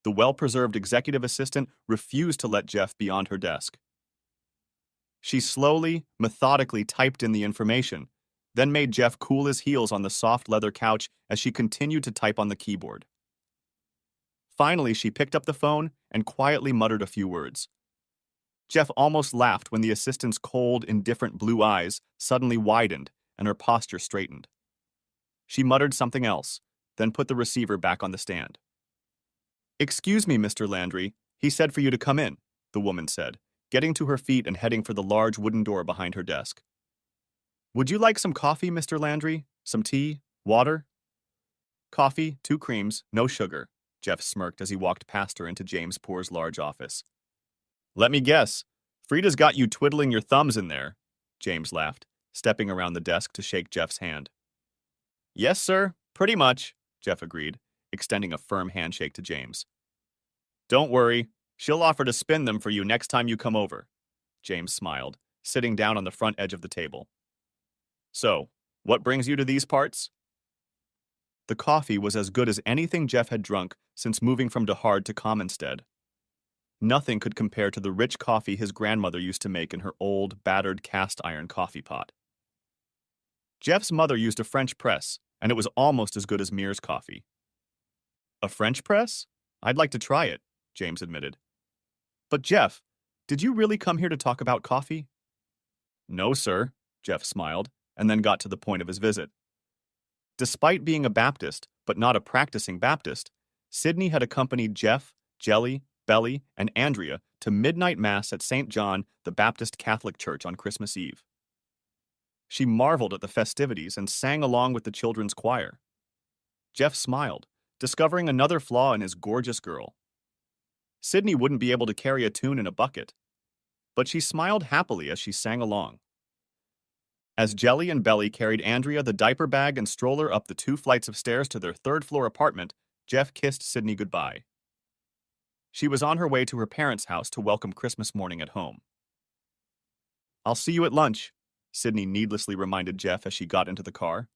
The well-preserved executive assistant refused to let Jeff beyond her desk. She slowly, methodically typed in the information, then made Jeff cool his heels on the soft leather couch as she continued to type on the keyboard. Finally, she picked up the phone and quietly muttered a few words. Jeff almost laughed when the assistant's cold, indifferent blue eyes suddenly widened and her posture straightened. She muttered something else, then put the receiver back on the stand. Excuse me, Mr. Landry. He said for you to come in, the woman said, getting to her feet and heading for the large wooden door behind her desk. Would you like some coffee, Mr. Landry? Some tea? Water? Coffee, 2 creams, no sugar, Jeff smirked as he walked past her into James Poor's large office. Let me guess. Frida's got you twiddling your thumbs in there, James laughed, stepping around the desk to shake Jeff's hand. Yes, sir, pretty much, Jeff agreed, extending a firm handshake to James. Don't worry, she'll offer to spin them for you next time you come over, James smiled, sitting down on the front edge of the table. So, what brings you to these parts? The coffee was as good as anything Jeff had drunk since moving from DeHard to Commonstead. Nothing could compare to the rich coffee his grandmother used to make in her old, battered cast-iron coffee pot. Jeff's mother used a French press, and it was almost as good as Mears coffee. A French press? I'd like to try it, James admitted. But Jeff, did you really come here to talk about coffee? No, sir, Jeff smiled, and then got to the point of his visit. Despite being a Baptist, but not a practicing Baptist, Sydney had accompanied Jeff, Jelly, Belly, and Andrea to midnight mass at St. John, the Baptist Catholic Church on Christmas Eve. She marveled at the festivities and sang along with the children's choir. Jeff smiled, discovering another flaw in his gorgeous girl. Sydney wouldn't be able to carry a tune in a bucket, but she smiled happily as she sang along. As Jelly and Belly carried Andrea the diaper bag and stroller up the 2 flights of stairs to their 3rd-floor apartment, Jeff kissed Sydney goodbye. She was on her way to her parents' house to welcome Christmas morning at home. I'll see you at lunch, Sydney needlessly reminded Jeff as she got into the car.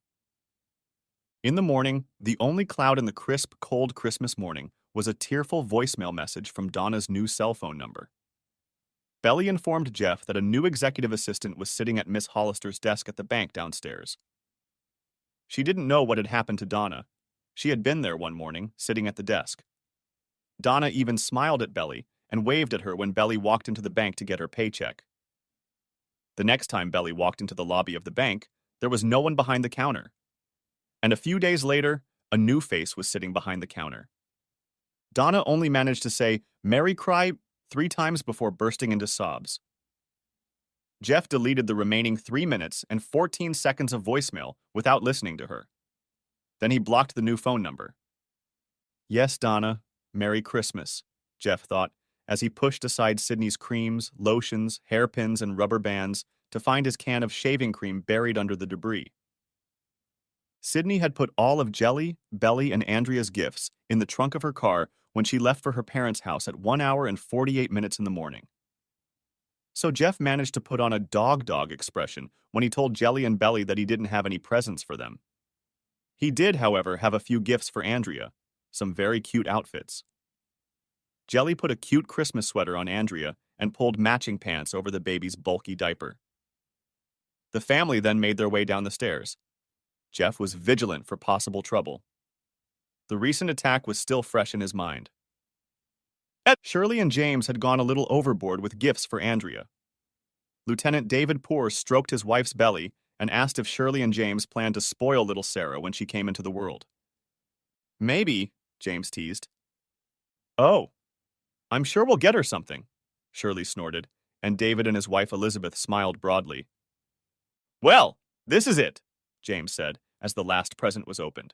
In the morning, the only cloud in the crisp, cold Christmas morning was a tearful voicemail message from Donna's new cell phone number. Belly informed Jeff that a new executive assistant was sitting at Miss Hollister's desk at the bank downstairs. She didn't know what had happened to Donna. She had been there one morning, sitting at the desk. Donna even smiled at Belly and waved at her when Belly walked into the bank to get her paycheck. The next time Belly walked into the lobby of the bank, there was no one behind the counter. And a few days later, a new face was sitting behind the counter. Donna only managed to say, "Merry Cry," 3 times before bursting into sobs. Jeff deleted the remaining 3 minutes and 14 seconds of voicemail without listening to her. Then he blocked the new phone number. "Yes, Donna, Merry Christmas," Jeff thought, as he pushed aside Sydney's creams, lotions, hairpins, and rubber bands to find his can of shaving cream buried under the debris. Sydney had put all of Jelly, Belly, and Andrea's gifts in the trunk of her car when she left for her parents' house at 1 hour and 48 minutes in the morning. So Jeff managed to put on a dog expression when he told Jelly and Belly that he didn't have any presents for them. He did, however, have a few gifts for Andrea, some very cute outfits. Jelly put a cute Christmas sweater on Andrea and pulled matching pants over the baby's bulky diaper. The family then made their way down the stairs. Jeff was vigilant for possible trouble. The recent attack was still fresh in his mind. Shirley and James had gone a little overboard with gifts for Andrea. Lieutenant David Poor stroked his wife's belly and asked if Shirley and James planned to spoil little Sarah when she came into the world. "Maybe," James teased. "Oh, I'm sure we'll get her something," Shirley snorted, and David and his wife Elizabeth smiled broadly. "Well, this is it," James said, as the last present was opened.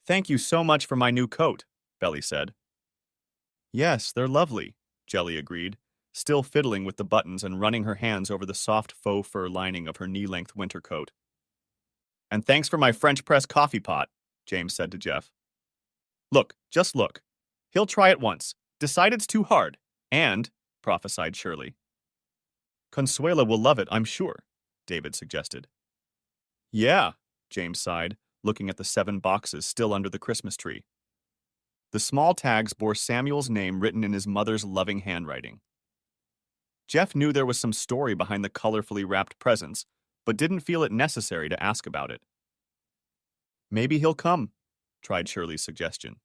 "Thank you so much for my new coat," Belly said. "Yes, they're lovely," Jelly agreed, still fiddling with the buttons and running her hands over the soft faux fur lining of her knee-length winter coat. "And thanks for my French press coffee pot," James said to Jeff. "Look, just look. He'll try it once, decide it's too hard, and," prophesied Shirley. "Consuela will love it, I'm sure," David suggested. "Yeah," James sighed, looking at the 7 boxes still under the Christmas tree. The small tags bore Samuel's name written in his mother's loving handwriting. Jeff knew there was some story behind the colorfully wrapped presents, but didn't feel it necessary to ask about it. "Maybe he'll come," tried Shirley's suggestion.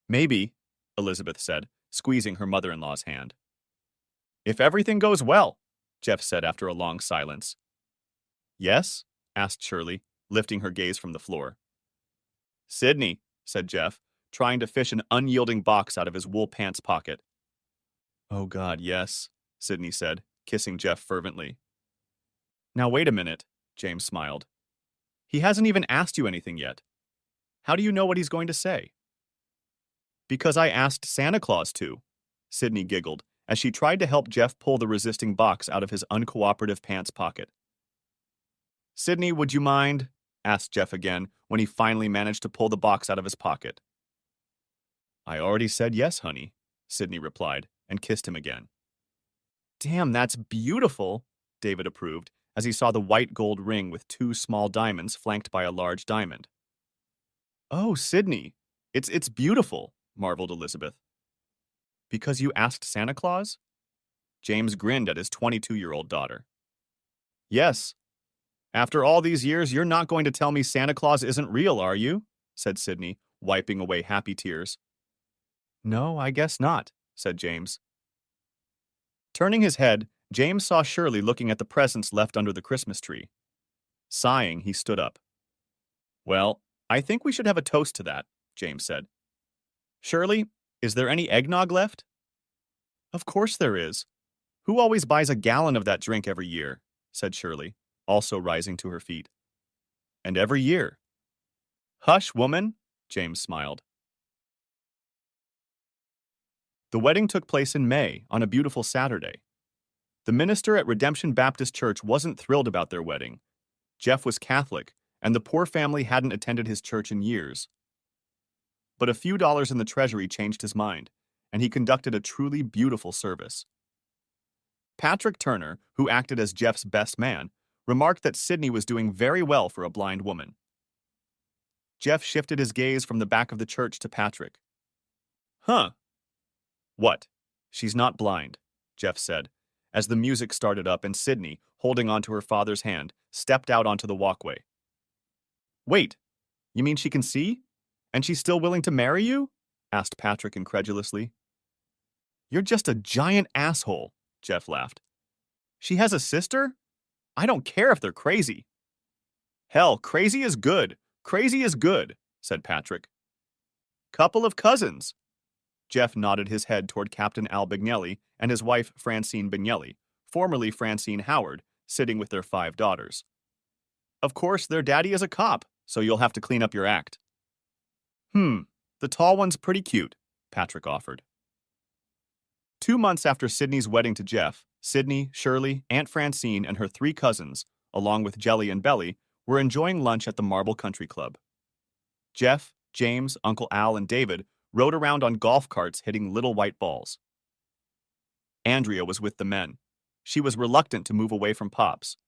"Maybe," Elizabeth said, squeezing her mother-in-law's hand. "If everything goes well," Jeff said after a long silence. "Yes?" asked Shirley, lifting her gaze from the floor. "Sydney," said Jeff, trying to fish an unyielding box out of his wool pants pocket. "Oh God, yes," Sydney said, kissing Jeff fervently. "Now wait a minute," James smiled. "He hasn't even asked you anything yet. How do you know what he's going to say?" "Because I asked Santa Claus to," Sydney giggled as she tried to help Jeff pull the resisting box out of his uncooperative pants pocket. "Sydney, would you mind?" asked Jeff again when he finally managed to pull the box out of his pocket. "I already said yes, honey," Sydney replied, and kissed him again. "Damn, that's beautiful," David approved as he saw the white gold ring with 2 small diamonds flanked by a large diamond. "Oh, Sydney, it's beautiful," marveled Elizabeth. "Because you asked Santa Claus?" James grinned at his 22-year-old daughter. "Yes. After all these years, you're not going to tell me Santa Claus isn't real, are you?" said Sydney, wiping away happy tears. "No, I guess not," said James. Turning his head, James saw Shirley looking at the presents left under the Christmas tree. Sighing, he stood up. "Well, I think we should have a toast to that," James said. "Shirley, is there any eggnog left?" "Of course there is. Who always buys a gallon of that drink every year?" said Shirley, also rising to her feet. "And every year." "Hush, woman," James smiled. The wedding took place in May, on a beautiful Saturday. The minister at Redemption Baptist Church wasn't thrilled about their wedding. Jeff was Catholic, and the poor family hadn't attended his church in years. But a few dollars in the treasury changed his mind, and he conducted a truly beautiful service. Patrick Turner, who acted as Jeff's best man, remarked that Sydney was doing very well for a blind woman. Jeff shifted his gaze from the back of the church to Patrick. Huh. What? She's not blind, Jeff said, as the music started up and Sydney, holding onto her father's hand, stepped out onto the walkway. Wait, you mean she can see? And she's still willing to marry you? Asked Patrick incredulously. You're just a giant asshole, Jeff laughed. She has a sister? I don't care if they're crazy. Hell, crazy is good. Crazy is good, said Patrick. Couple of cousins. Jeff nodded his head toward Captain Al Bignelli and his wife Francine Bignelli, formerly Francine Howard, sitting with their 5 daughters. Of course, their daddy is a cop, so you'll have to clean up your act. The tall one's pretty cute, Patrick offered. 2 months after Sydney's wedding to Jeff, Sydney, Shirley, Aunt Francine, and her 3 cousins, along with Jelly and Belly, were enjoying lunch at the Marble Country Club. Jeff, James, Uncle Al, and David rode around on golf carts hitting little white balls. Andrea was with the men. She was reluctant to move away from Pops.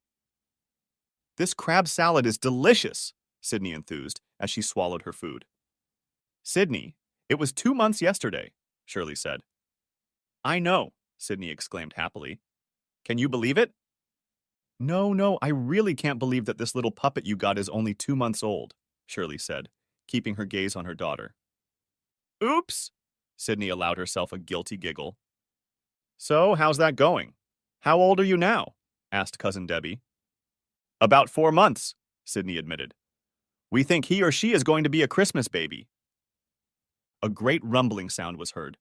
This crab salad is delicious, Sydney enthused as she swallowed her food. Sydney, it was 2 months yesterday, Shirley said. I know, Sydney exclaimed happily. Can you believe it? No, I really can't believe that this little puppet you got is only 2 months old, Shirley said, keeping her gaze on her daughter. Oops, Sydney allowed herself a guilty giggle. So, how's that going? How old are you now? Asked Cousin Debbie. About 4 months, Sydney admitted. We think he or she is going to be a Christmas baby. A great rumbling sound was heard.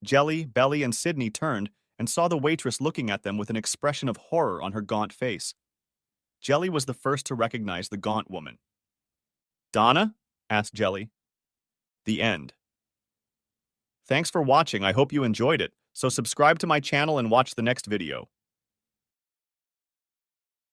Jelly, Belly, and Sydney turned and saw the waitress looking at them with an expression of horror on her gaunt face. Jelly was the first to recognize the gaunt woman. Donna? Asked Jelly. The end. Thanks for watching. I hope you enjoyed it. So subscribe to my channel and watch the next video.